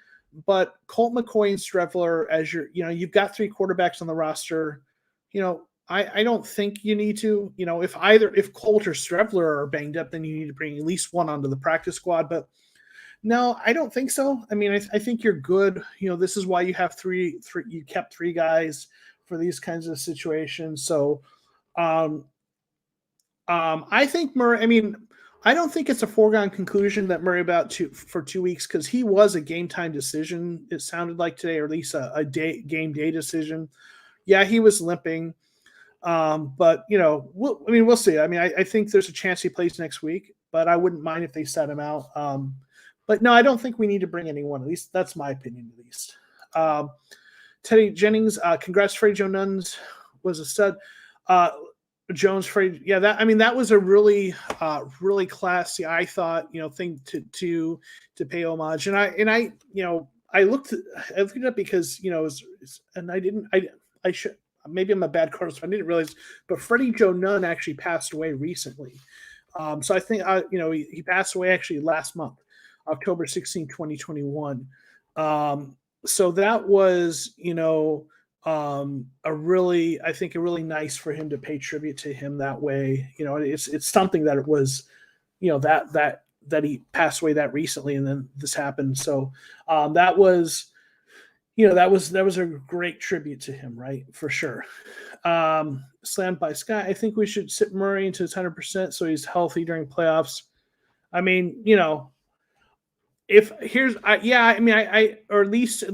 but Colt McCoy and Strevler as you've got 3 quarterbacks on the roster. I don't think you need to. If Colt or Strevler are banged up, then you need to bring at least one onto the practice squad. But no, I don't think so. I mean, I think you're good. This is why you have three. You kept 3 guys for these kinds of situations. So, I think Murray. I mean, I don't think it's a foregone conclusion that Murray for 2 weeks, because he was a game time decision. It sounded like today, or at least a game day decision. Yeah, he was limping. But we'll see. I mean, I think there's a chance he plays next week, but I wouldn't mind if they set him out. But no, I don't think we need to bring anyone. At least that's my opinion. At least, Teddy Jennings, congrats, Freddie Joe Nuns was a stud. Jones, Freddie, yeah, that was a really, really classy, I thought, thing to pay homage. And I looked it up because and I should. Maybe I'm a bad Cardinals fan. I didn't realize, but Freddie Joe Nunn actually passed away recently. So I think, he passed away actually last month, October 16, 2021. So that was, a really nice for him to pay tribute to him that way. It's something that it was, that he passed away that recently, and then this happened. So that was, that was a great tribute to him, right? For sure. Slammed by Sky. I think we should sit Murray into his 100% so he's healthy during playoffs. I mean, or at least,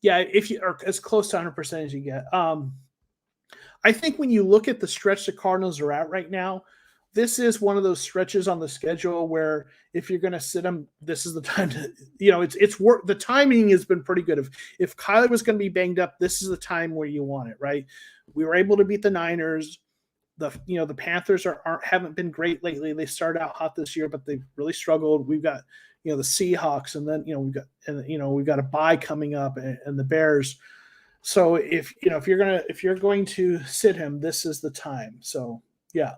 if you are as close to 100% as you get. I think when you look at the stretch the Cardinals are at right now, this is one of those stretches on the schedule where if you're going to sit them, this is the time to, it's work. The timing has been pretty good. If Kyler was going to be banged up, this is the time where you want it, right? We were able to beat the Niners. The Panthers haven't been great lately. They started out hot this year, but they've really struggled. We've got, the Seahawks, and then, we've got a bye coming up, and the Bears. So if you're going to sit him, this is the time. So yeah.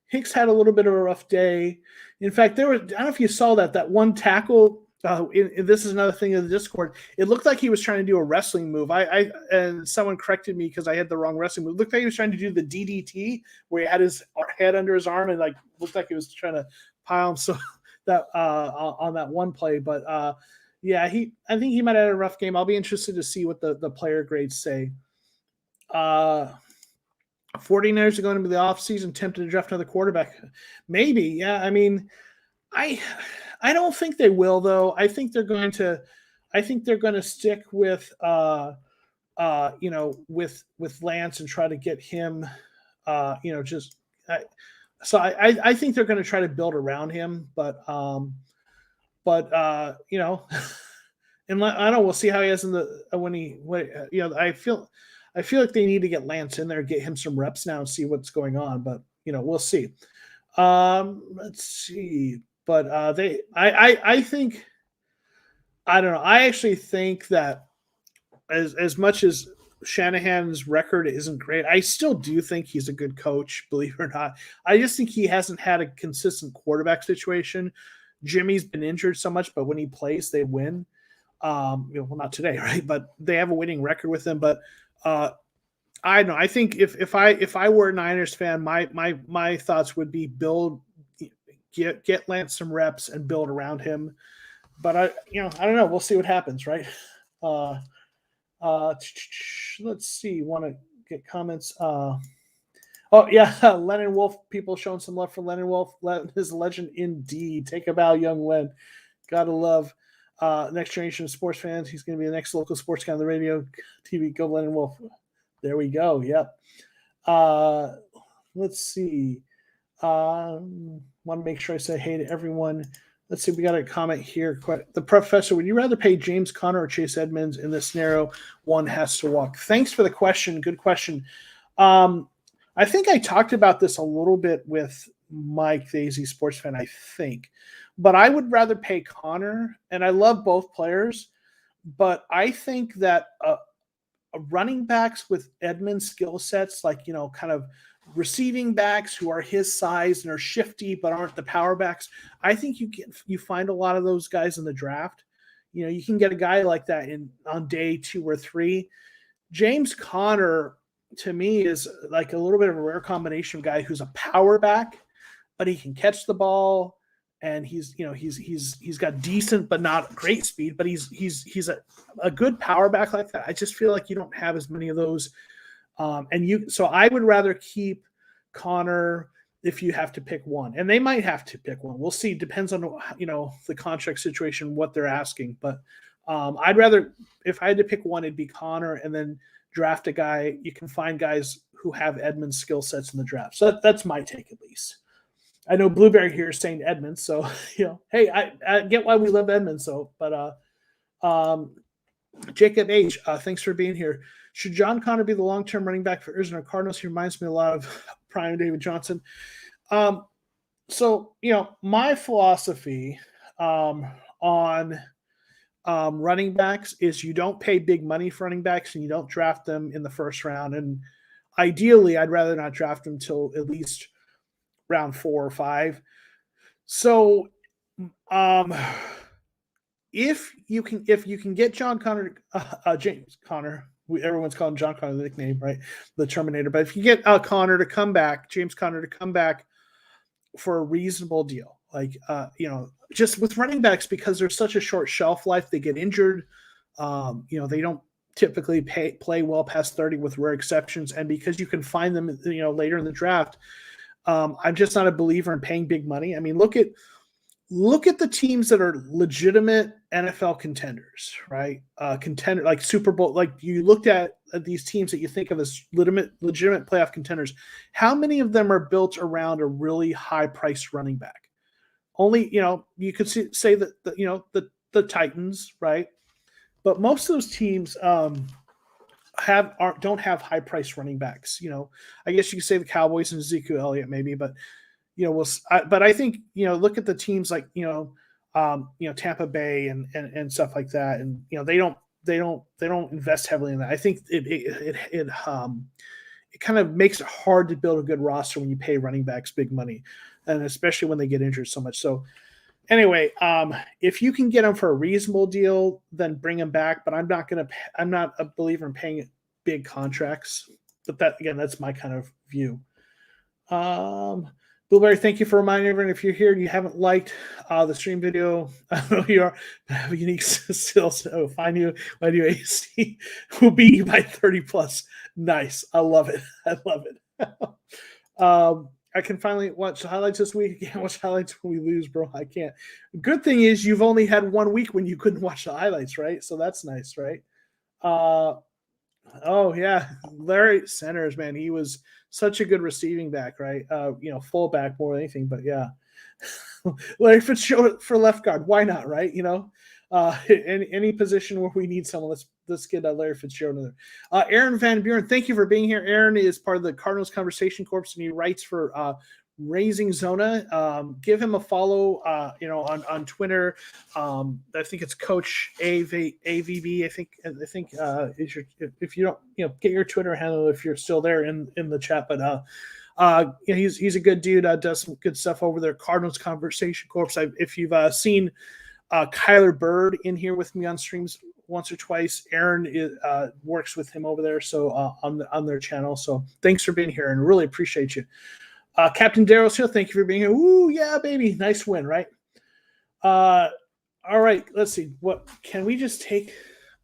Hicks had a little bit of a rough day. In fact, I don't know if you saw that one tackle. This is another thing in the Discord. It looked like he was trying to do a wrestling move. And someone corrected me because I had the wrong wrestling move. It looked like he was trying to do the DDT where he had his head under his arm and looked like he was trying to pile him. So that on that one play, but I think he might have had a rough game. I'll be interested to see what the player grades say. 49ers are going to be the offseason tempted to draft another quarterback. Maybe, yeah. I mean, I don't think they will, though. I think they're going to stick with with Lance and try to get him I think they're going to try to build around him, but and I don't know, we'll see how he is I feel like they need to get Lance in there, get him some reps now and see what's going on. But, we'll see. Let's see. But I think, I don't know. I actually think that as much as Shanahan's record isn't great, I still do think he's a good coach, believe it or not. I just think he hasn't had a consistent quarterback situation. Jimmy's been injured so much, but when he plays, they win. Well, not today, right? But they have a winning record with him. But I know. I think if I were a Niners fan, my thoughts would be get Lance some reps and build around him. But I don't know. We'll see what happens, right? Let's see. Want to get comments? Oh yeah, Lennon Wolf. People showing some love for Lennon Wolf. His legend indeed. Take a bow, young Len. Gotta love next generation of sports fans. He's going to be the next local sports guy on the radio, TV. Go Lennon Wolf. There we go. Yep. Let's see. Want to make sure I say hey to everyone. Let's see. We got a comment here. The professor, would you rather pay James Conner or Chase Edmonds in this scenario? One has to walk. Thanks for the question. Good question. I think I talked about this a little bit with Mike, the AZ sports fan, I think. But I would rather pay Conner, and I love both players. But I think that running backs with Edmonds skill sets, like, kind of receiving backs who are his size and are shifty but aren't the power backs, I think you find a lot of those guys in the draft. You can get a guy like that on day 2 or 3. James Conner, to me, is like a little bit of a rare combination of guy who's a power back, but he can catch the ball, and he's got decent but not great speed, but he's a good power back like that. I just feel like you don't have as many of those. So I would rather keep Conner if you have to pick one, and they might have to pick one. We'll see. Depends on the contract situation, what they're asking. But I'd rather, if I had to pick one, it'd be Conner, and then draft a guy. You can find guys who have Edmonds skill sets in the draft. So that's my take, at least. I know Blueberry here is saying Edmonds, so hey, I get why we love Edmonds. So, but Jacob H, thanks for being here. Should John Conner be the long-term running back for Arizona Cardinals? He reminds me a lot of prime David Johnson. So my philosophy on running backs is you don't pay big money for running backs, and you don't draft them in the first round. And ideally, I'd rather not draft them until at least round 4 or 5. So if you can get John Conner, James Conner, everyone's calling John Conner the nickname, right? The Terminator. But if you get James Conner to come back for a reasonable deal, like just with running backs, because there's such a short shelf life, they get injured. They don't typically play well past 30 with rare exceptions, and because you can find them later in the draft. I'm just not a believer in paying big money. I mean, look at the teams that are legitimate NFL contenders, right? Contender like Super Bowl. Like, you looked at these teams that you think of as legitimate playoff contenders. How many of them are built around a really high-priced running back? Only, you could say that the Titans, right? But most of those teams don't have high priced running backs. I guess you could say the Cowboys and Ezekiel Elliott maybe, but but I think look at the teams like Tampa Bay and stuff like that, and they don't invest heavily in that. I think it kind of makes it hard to build a good roster when you pay running backs big money, and especially when they get injured so much. So anyway, if you can get them for a reasonable deal, then bring them back. But I'm not a believer in paying big contracts. But that's my kind of view. Blueberry, thank you for reminding everyone, if you're here and you haven't liked the stream video, I don't know who you are, but have a unique skill, so find you, my new AC will beat you by 30 plus. Nice. I love it. I love it. I can finally watch the highlights this week. I can't watch highlights when we lose, bro. I can't. Good thing is you've only had 1 week when you couldn't watch the highlights, right? So that's nice, right? Oh yeah, Larry Centers, man, he was such a good receiving back, right? Fullback more than anything, but yeah. Larry Fitzgerald for left guard, why not, right? Any position where we need someone, let's get Larry Fitzgerald in there. Aaron Van Buren, thank you for being here. Aaron is part of the Cardinals Conversation Corps, and he writes for Raising Zona. Give him a follow, on Twitter. I think it's Coach AVB. I think is your, if you don't, get your Twitter handle if you're still there in the chat. But he's a good dude. Does some good stuff over there. Cardinals Conversation Corps. If you've seen Kyler Bird in here with me on streams once or twice. Aaron works with him over there, so on their channel. So thanks for being here, and really appreciate you. Captain Darrell's here. Thank you for being here. Ooh, yeah, baby, nice win, right? All right, let's see. What can we just take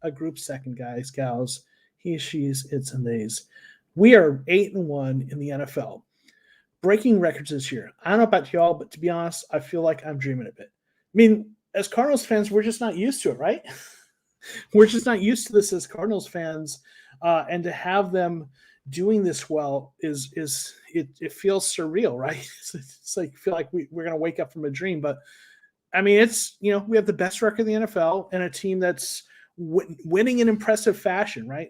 a group second, guys, gals, he, she's, it's, and theys. We are 8-1 in the NFL, breaking records this year. I don't know about y'all, but to be honest, I feel like I'm dreaming a bit. I mean, as Cardinals fans, we're just not used to it, right? We're just not used to this as Cardinals fans, and to have them doing this well it feels surreal, right? It's like feel like we're gonna wake up from a dream, but I mean, it's we have the best record in the NFL and a team that's winning in impressive fashion, right?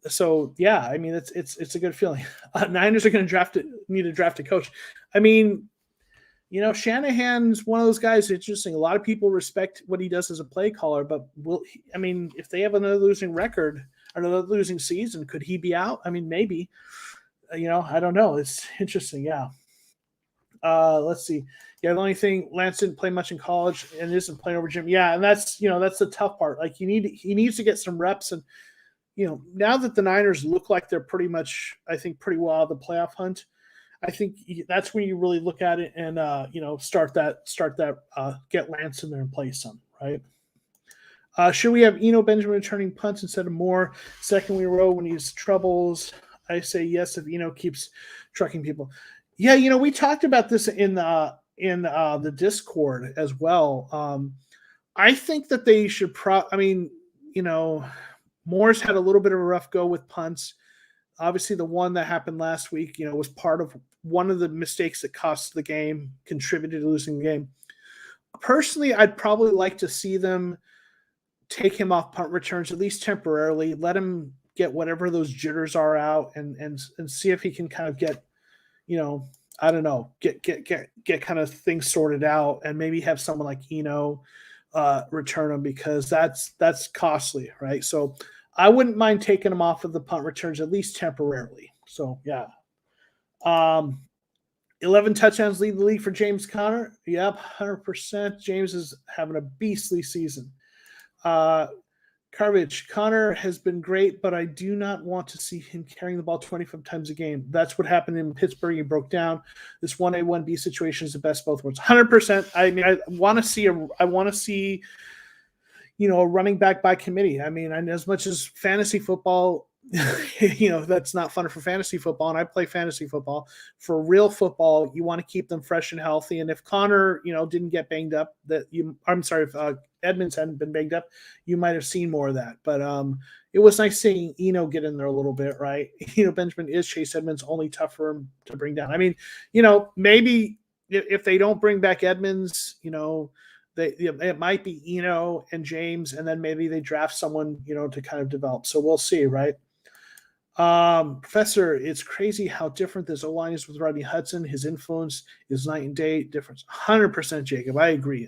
So yeah, I mean, it's a good feeling. Niners are going to need to draft a coach. I mean, Shanahan's one of those guys. Interesting. A lot of people respect what he does as a play caller, but if they have another losing record, another losing season, could he be out? I mean, maybe. I don't know. It's interesting. Yeah. Let's see. Yeah, the only thing, Lance didn't play much in college and isn't playing over Jim. Yeah, and that's the tough part. Like he needs to get some reps, and now that the Niners look like they're pretty much, I think, pretty well out of the playoff hunt, I think that's when you really look at it and start that get Lance in there and play some, right? Should we have Benjamin returning punts instead of Moore second week in a row when he's troubles? I say yes if keeps trucking people. Yeah, we talked about this in the Discord as well. I think that they should Moore's had a little bit of a rough go with punts. Obviously, the one that happened last week, was part of one of the mistakes that cost the game, contributed to losing the game. Personally, I'd probably like to see them take him off punt returns, at least temporarily, let him get whatever those jitters are out and see if he can kind of get, I don't know, get kind of things sorted out, and maybe have someone like return him, because that's costly, right? So I wouldn't mind taking him off of the punt returns, at least temporarily. So yeah. 11 touchdowns lead the league for James Conner. Yep, 100%. James is having a beastly season. Carvage, Connor has been great, but I do not want to see him carrying the ball 25 times a game. That's what happened in Pittsburgh. He broke down. This 1A, 1B situation is the best both worlds. 100%. I mean, I want to see a running back by committee. I mean, and as much as fantasy football, that's not fun for fantasy football, and I play fantasy football. For real football, you want to keep them fresh and healthy. And if Connor, didn't get banged up, if Edmonds hadn't been banged up, you might have seen more of that. But it was nice seeing get in there a little bit, right? Benjamin is Chase Edmonds, only tough for him to bring down. I mean, maybe if they don't bring back Edmonds, it might be and James, and then maybe they draft someone, to kind of develop. So we'll see, right? Professor, it's crazy how different this O-line is with Rodney Hudson. His influence is night and day difference. 100%, Jacob. I agree.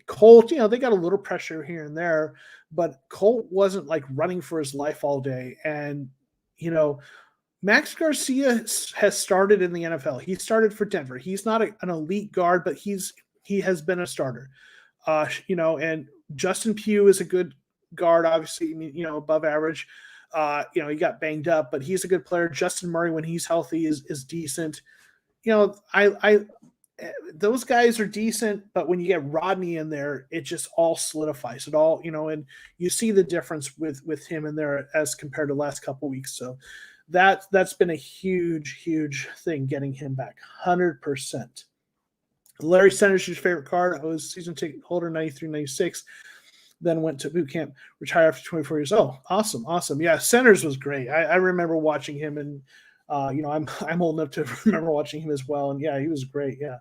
Colt, they got a little pressure here and there, but Colt wasn't like running for his life all day. And, Max Garcia has started in the NFL. He started for Denver. He's not an elite guard, but he has been a starter. And Justin Pugh is a good guard, obviously, above average. He got banged up, but he's a good player. Justin Murray, when he's healthy, is decent. Those guys are decent, but when you get Rodney in there, it just all solidifies it all, and you see the difference with him in there as compared to the last couple of weeks. So that's been a huge thing, getting him back. 100%. Larry Centers, your favorite card. I was season ticket holder 93, 96. Then went to boot camp, retired after 24 years. Oh, awesome. Yeah, Centers was great. I remember watching him, and I'm old enough to remember watching him as well. And yeah, he was great. Yeah.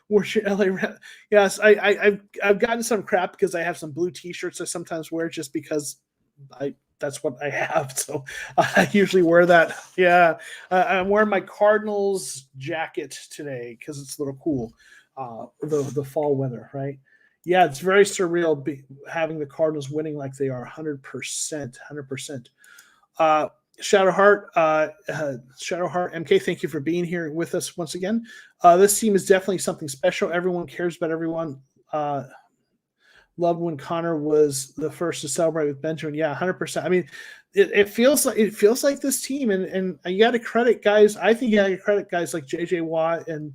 Where's your LA? Yes, I've gotten some crap because I have some blue T-shirts I sometimes wear just because that's what I have. So I usually wear that. Yeah, I'm wearing my Cardinals jacket today because it's a little cool. The fall weather, right? Yeah, it's very surreal having the Cardinals winning like they are. 100%. Shadowheart, Shadowheart MK, thank you for being here with us once again. This team is definitely something special. Everyone cares about everyone. Loved when Connor was the first to celebrate with Benjamin. Yeah, 100%. I mean, it feels like this team, and you got to credit guys. I think you got to credit guys like JJ Watt and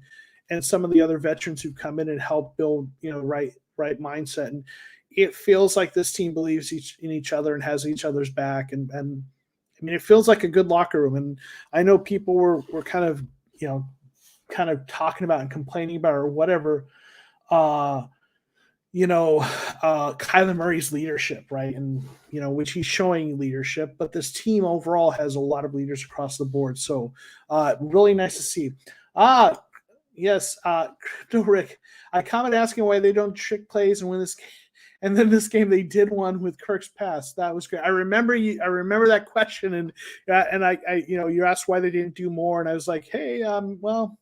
some of the other veterans who come in and help build right mindset. And it feels like this team believes in each other and has each other's back. And I mean, it feels like a good locker room. And I know people were kind of talking about and complaining about or whatever. Kyler Murray's leadership, right? And, which he's showing leadership, but this team overall has a lot of leaders across the board. So really nice to see. Yes, Crypto Rick, I comment asking why they don't trick plays and win this game. And then this game they did one with Kirk's pass. That was great. I remember that question, and I you asked why they didn't do more, and I was like, hey, well,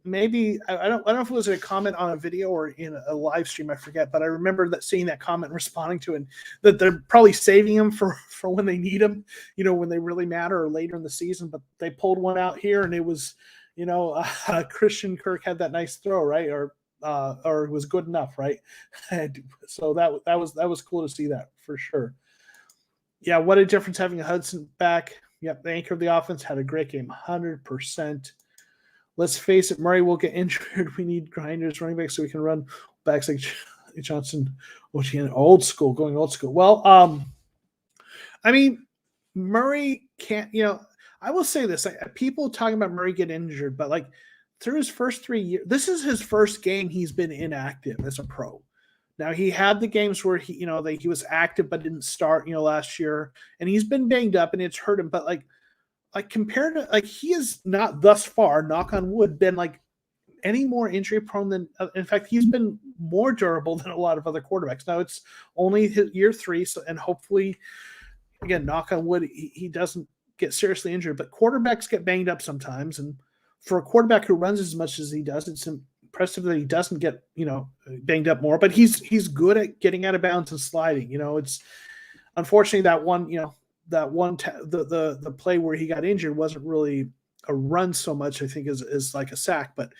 maybe I don't know if it was a comment on a video or in a live stream, I forget, but I remember seeing that comment and responding to it, and that they're probably saving them for when they need them, when they really matter or later in the season. But they pulled one out here, and it was, Christian Kirk had that nice throw, right, or it was good enough, right? So that was cool to see that for sure. Yeah, what a difference having a Hudson back. Yep, the anchor of the offense had a great game, 100%. Let's face it, Murray will get injured. We need grinders, running backs, so we can run backs like Johnson, going old school. Well, I mean, Murray can't. I will say this: people talking about Murray getting injured, but through his first 3 years, this is his first game he's been inactive as a pro. Now he had the games where he was active but didn't start, last year, and he's been banged up and it's hurt him. But compared to he is not thus far, knock on wood, been any more injury prone than. In fact, he's been more durable than a lot of other quarterbacks. Now it's only year 3, so, and hopefully, again, knock on wood, he doesn't get seriously injured. But quarterbacks get banged up sometimes, and for a quarterback who runs as much as he does, it's impressive that he doesn't get banged up more. But he's good at getting out of bounds and sliding. It's unfortunately that one the play where he got injured wasn't really a run so much, I think, is like a sack. But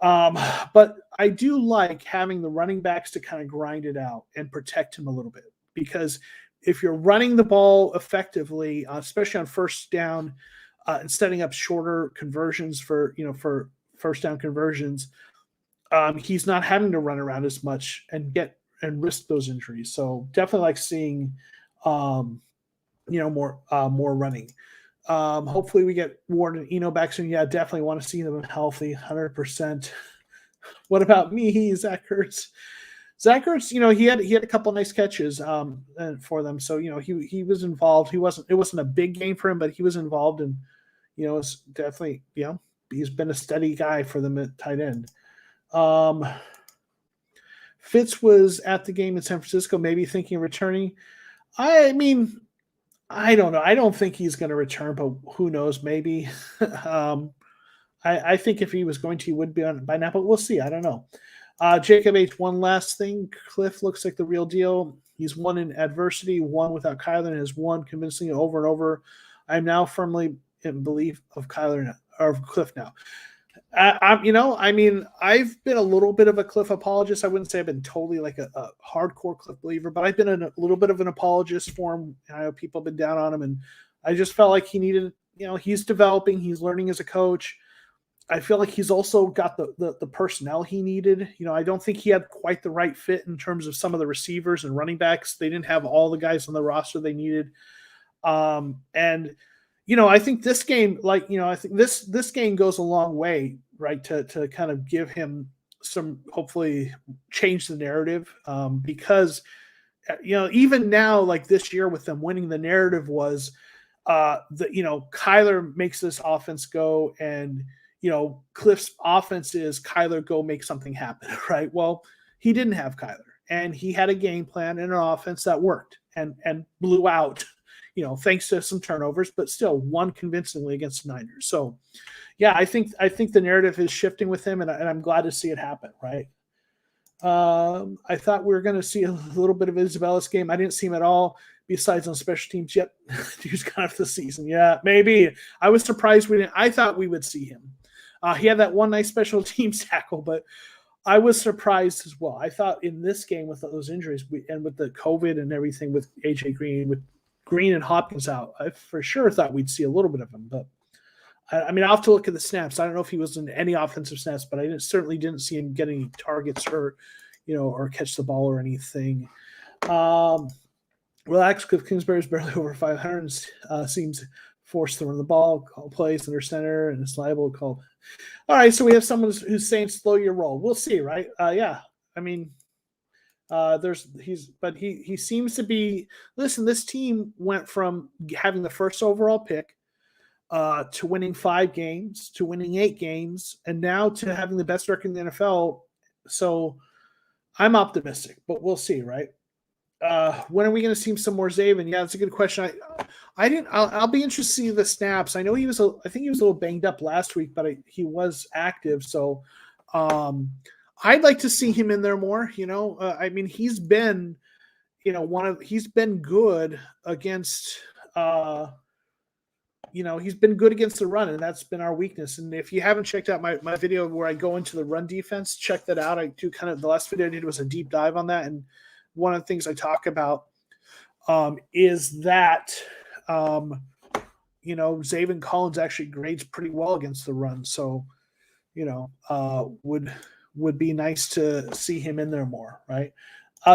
I do like having the running backs to kind of grind it out and protect him a little bit, because if you're running the ball effectively, especially on first down, and setting up shorter conversions for first down conversions, he's not having to run around as much and risk those injuries. So definitely like seeing more running. Hopefully we get Ward and Eno back soon. Yeah, definitely want to see them healthy, 100%. What about me, Zach Ertz? Zach Ertz, he had a couple nice catches for them. So he was involved. It wasn't a big game for him, but he was involved, and it's definitely he's been a steady guy for them at tight end. Fitz was at the game in San Francisco, maybe thinking of returning. I mean, I don't know. I don't think he's going to return, but who knows? Maybe. I think if he was going to, he would be on by now, but we'll see. I don't know. Jacob H., one last thing. Cliff looks like the real deal. He's won in adversity, won without Kyler, and has won convincingly over and over. I'm now firmly in belief of Kyler or Cliff now. I've been a little bit of a Cliff apologist. I wouldn't say I've been totally a hardcore Cliff believer, but I've been a little bit of an apologist for him. I know people have been down on him, and I just felt like he needed, he's developing, he's learning as a coach. I feel like he's also got the personnel he needed. I don't think he had quite the right fit in terms of some of the receivers and running backs. They didn't have all the guys on the roster they needed. I think this game, I think this game goes a long way, right, to kind of give him some, hopefully change the narrative, because, even now, this year with them winning, the narrative was, Kyler makes this offense go, and, Cliff's offense is Kyler go make something happen, right? Well, he didn't have Kyler, and he had a game plan and an offense that worked and blew out, thanks to some turnovers, but still won convincingly against the Niners. So, yeah, I think the narrative is shifting with him, and I'm glad to see it happen, right? I thought we were going to see a little bit of Isabella's game. I didn't see him at all, besides on special teams yet. He's kind of the season. Yeah, maybe. I was surprised we didn't. I thought we would see him. He had that one nice special teams tackle, but I was surprised as well. I thought in this game with those injuries and with the COVID and everything with AJ Green, with Green and Hopkins out, I for sure thought we'd see a little bit of him. But I mean, I'll have to look at the snaps. I don't know if he was in any offensive snaps, but I certainly didn't see him get any targets or, or catch the ball or anything. Relax, Cliff Kingsbury is barely over 500. Seems forced to run the ball, call plays under center, and it's liable to call. All right, so we have someone who's saying slow your roll. We'll see, right? Yeah, I mean, he seems to be. Listen, this team went from having the first overall pick to winning 5 games, to winning 8 games, and now to having the best record in the NFL. So I'm optimistic, but we'll see, right? When are we going to see some more Zaven? Yeah, that's a good question. I'll be interested to see the snaps. I know I think he was a little banged up last week, but he was active. So I'd like to see him in there more. I mean, he's been, he's been good against, he's been good against the run, and that's been our weakness. And if you haven't checked out my video where I go into the run defense, check that out. I do the last video I did was a deep dive on that. And one of the things I talk about is that, Zaven Collins actually grades pretty well against the run. So, would be nice to see him in there more, right?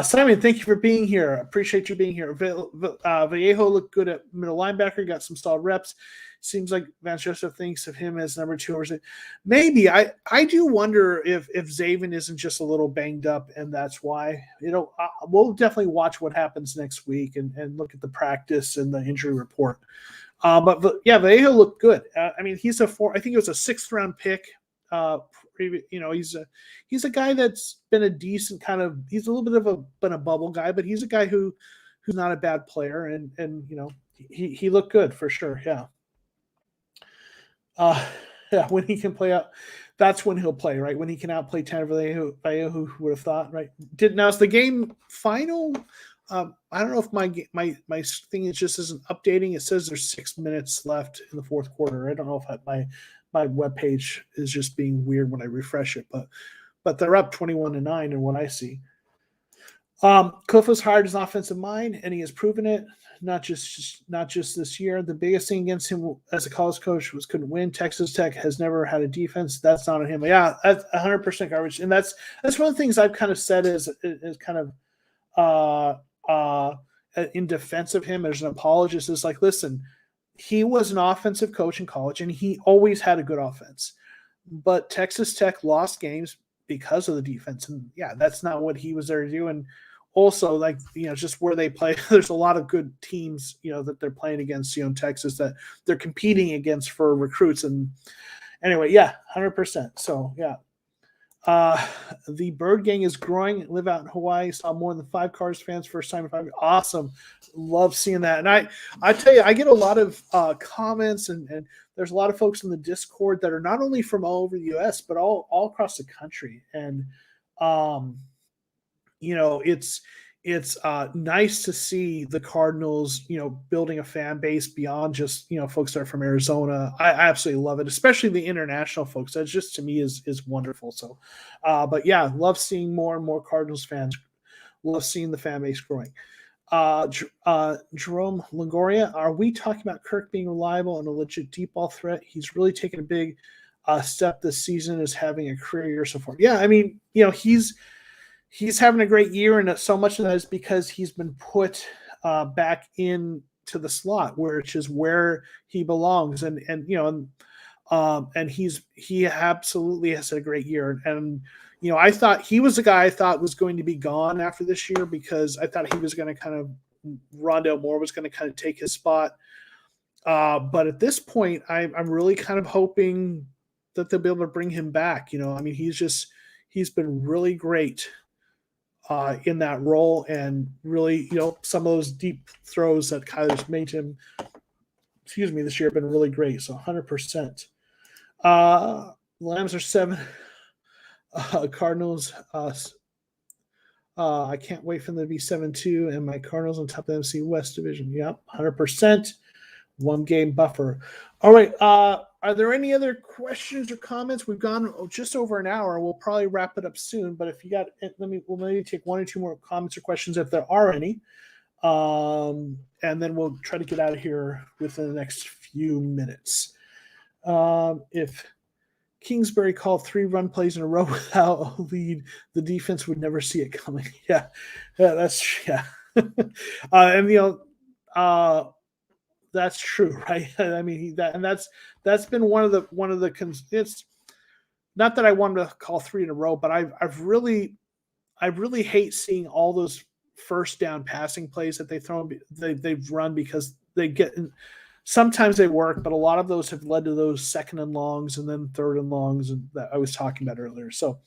Simon, thank you for being here. Appreciate you being here. Vallejo looked good at middle linebacker, got some solid reps. Seems like Vance Joseph thinks of him as number 2. Or maybe I do wonder if Zaven isn't just a little banged up, and that's why. We'll definitely watch what happens next week and look at the practice and the injury report. But yeah, Vallejo looked good. I mean, he's I think it was a 6th round pick. He's a guy that's been a decent he's a little bit of been a bubble guy, but he's a guy who's not a bad player, and he looked good for sure. Yeah. Yeah, when he can play out, that's when he'll play, right? When he can outplay Tanner Vallejo, who would have thought, right? Now is the game final? I don't know if my thing just isn't updating. It says there's 6 minutes left in the 4th quarter. I don't know if my webpage is just being weird when I refresh it, but they're up 21-9 in what I see. Cliff was hired as an offensive mind, and he has proven it. Not just this year. The biggest thing against him as a college coach was couldn't win. Texas Tech has never had a defense. That's not on him. But yeah, that's 100% garbage. And that's one of the things I've kind of said is kind of in defense of him as an apologist. Is like, listen, he was an offensive coach in college, and he always had a good offense. But Texas Tech lost games because of the defense, and yeah, that's not what he was there to do. And also, just where they play, there's a lot of good teams, that they're playing against, in Texas that they're competing against for recruits. And anyway, yeah, 100%. So, yeah. The Bird Gang is growing. Live out in Hawaii. Saw more than 5 Cars fans first time in 5 years. Awesome. Love seeing that. And I tell you, I get a lot of comments, and there's a lot of folks in the Discord that are not only from all over the U.S., but all across the country. And, it's nice to see the Cardinals, building a fan base beyond just, folks that are from Arizona. I absolutely love it, especially the international folks. That just, to me, is wonderful. So, but yeah, love seeing more and more Cardinals fans. Love seeing the fan base growing. Jerome Longoria, are we talking about Kirk being reliable and a legit deep ball threat? He's really taken a big step this season, as having a career year so far. Yeah, I mean, he's having a great year, and so much of that is because he's been put back into the slot, which is where he belongs. And he absolutely has had a great year. And I thought he was the guy I thought was going to be gone after this year, because I thought he was going to kind of Rondale Moore was going to kind of take his spot. But at this point, I'm really kind of hoping that they'll be able to bring him back. I mean, he's been really great in that role, and really, some of those deep throws that Kyler's made him, this year have been really great. So 100%. Lambs are 7. Cardinals I can't wait for them to be 7-2 and my Cardinals on top of the NFC West division. Yep, 100%. 1 game buffer. All right. Are there any other questions or comments? We've gone just over an hour. We'll probably wrap it up soon. But if you got, we'll maybe take 1 or 2 more comments or questions if there are any. And then we'll try to get out of here within the next few minutes. If Kingsbury called 3 run plays in a row without a lead, the defense would never see it coming. Yeah, that's and that's true, right? I mean, that's been one of the. It's not that I wanted to call 3 in a row, but I really hate seeing all those first down passing plays that they've run because they get. Sometimes they work, but a lot of those have led to those 2nd and longs and then 3rd and longs that I was talking about earlier. So,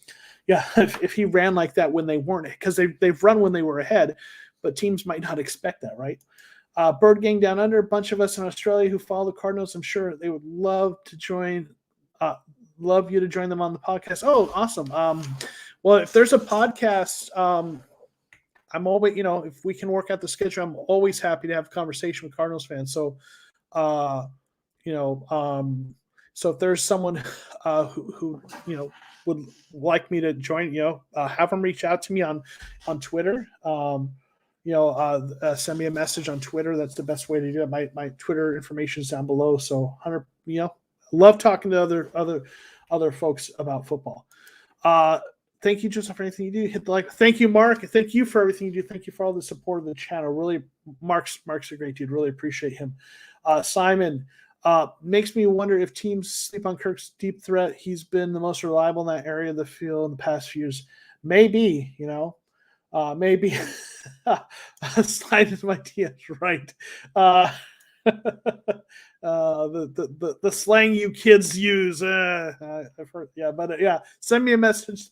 yeah, if he ran like that when they weren't, because they've run when they were ahead, but teams might not expect that, right? Bird Gang Down Under, a bunch of us in Australia who follow the Cardinals. I'm sure they would love to join. Love you to join them on the podcast. Oh, awesome. Well, if there's a podcast, I'm always, if we can work out the schedule, I'm always happy to have a conversation with Cardinals fans. So, so if there's someone who would like me to join, have them reach out to me on Twitter. Send me a message on Twitter. That's the best way to do it. My Twitter information is down below. So, love talking to other folks about football. Thank you, Joseph, for anything you do. Hit the like. Thank you, Mark. Thank you for everything you do. Thank you for all the support of the channel. Really, Mark's a great dude. Really appreciate him. Simon, makes me wonder if teams sleep on Kirk's deep threat. He's been the most reliable in that area of the field in the past few years. Maybe, maybe. Slide into my DMs, right? The slang you kids use. I've heard, send me a message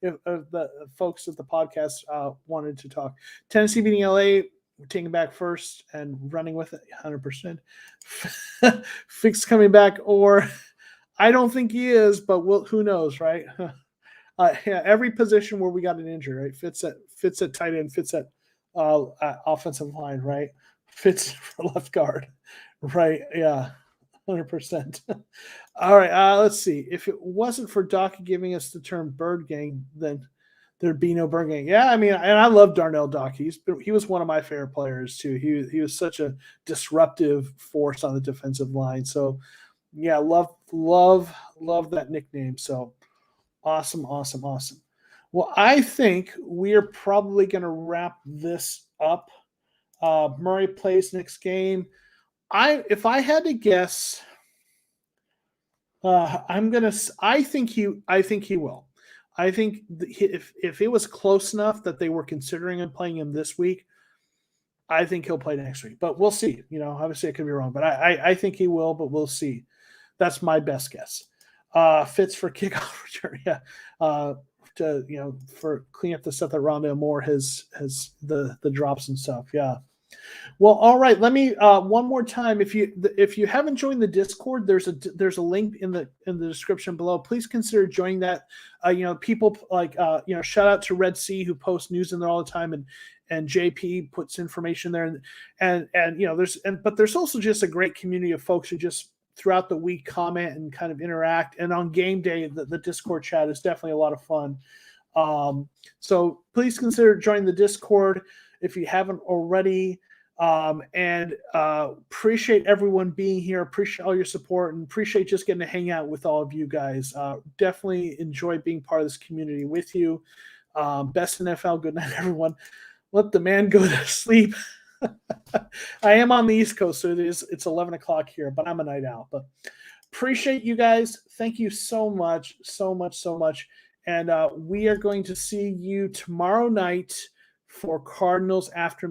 if the folks at the podcast wanted to talk. Tennessee beating LA, we're taking back first and running with it 100%. Fix coming back, or I don't think he is, but who knows, right? Every position where we got an injury, right? Fits at tight end, fits at offensive line, right? Fits for left guard, right? Yeah, 100%. All right, let's see. If it wasn't for Doc giving us the term Bird Gang, then there'd be no Bird Gang. Yeah, I mean, and I love Darnell Doc. He was one of my favorite players too. He was such a disruptive force on the defensive line. So, yeah, love that nickname. So, awesome. Well, I think we are probably going to wrap this up. Murray plays next game. If I had to guess, I think he will. I think if it was close enough that they were considering him playing him this week, I think he'll play next week. But we'll see. Obviously I could be wrong, but I think he will. But we'll see. That's my best guess. Fits for kickoff return. Yeah. For clean up the stuff that Rondale Moore has the drops and stuff. Yeah. Well, all right. Let me one more time. If you haven't joined the Discord, there's a link in the description below. Please consider joining that. People like shout out to Red Sea who posts news in there all the time, and JP puts information there, and there's also just a great community of folks who just throughout the week comment and kind of interact. And on game day, the Discord chat is definitely a lot of fun. So please consider joining the Discord if you haven't already. And appreciate everyone being here. Appreciate all your support and appreciate just getting to hang out with all of you guys. Definitely enjoy being part of this community with you. Best NFL. Good night, everyone. Let the man go to sleep. I am on the East Coast, so it's 11 o'clock here, but I'm a night owl. But appreciate you guys. Thank you so much. And we are going to see you tomorrow night for Cardinals Aftermath.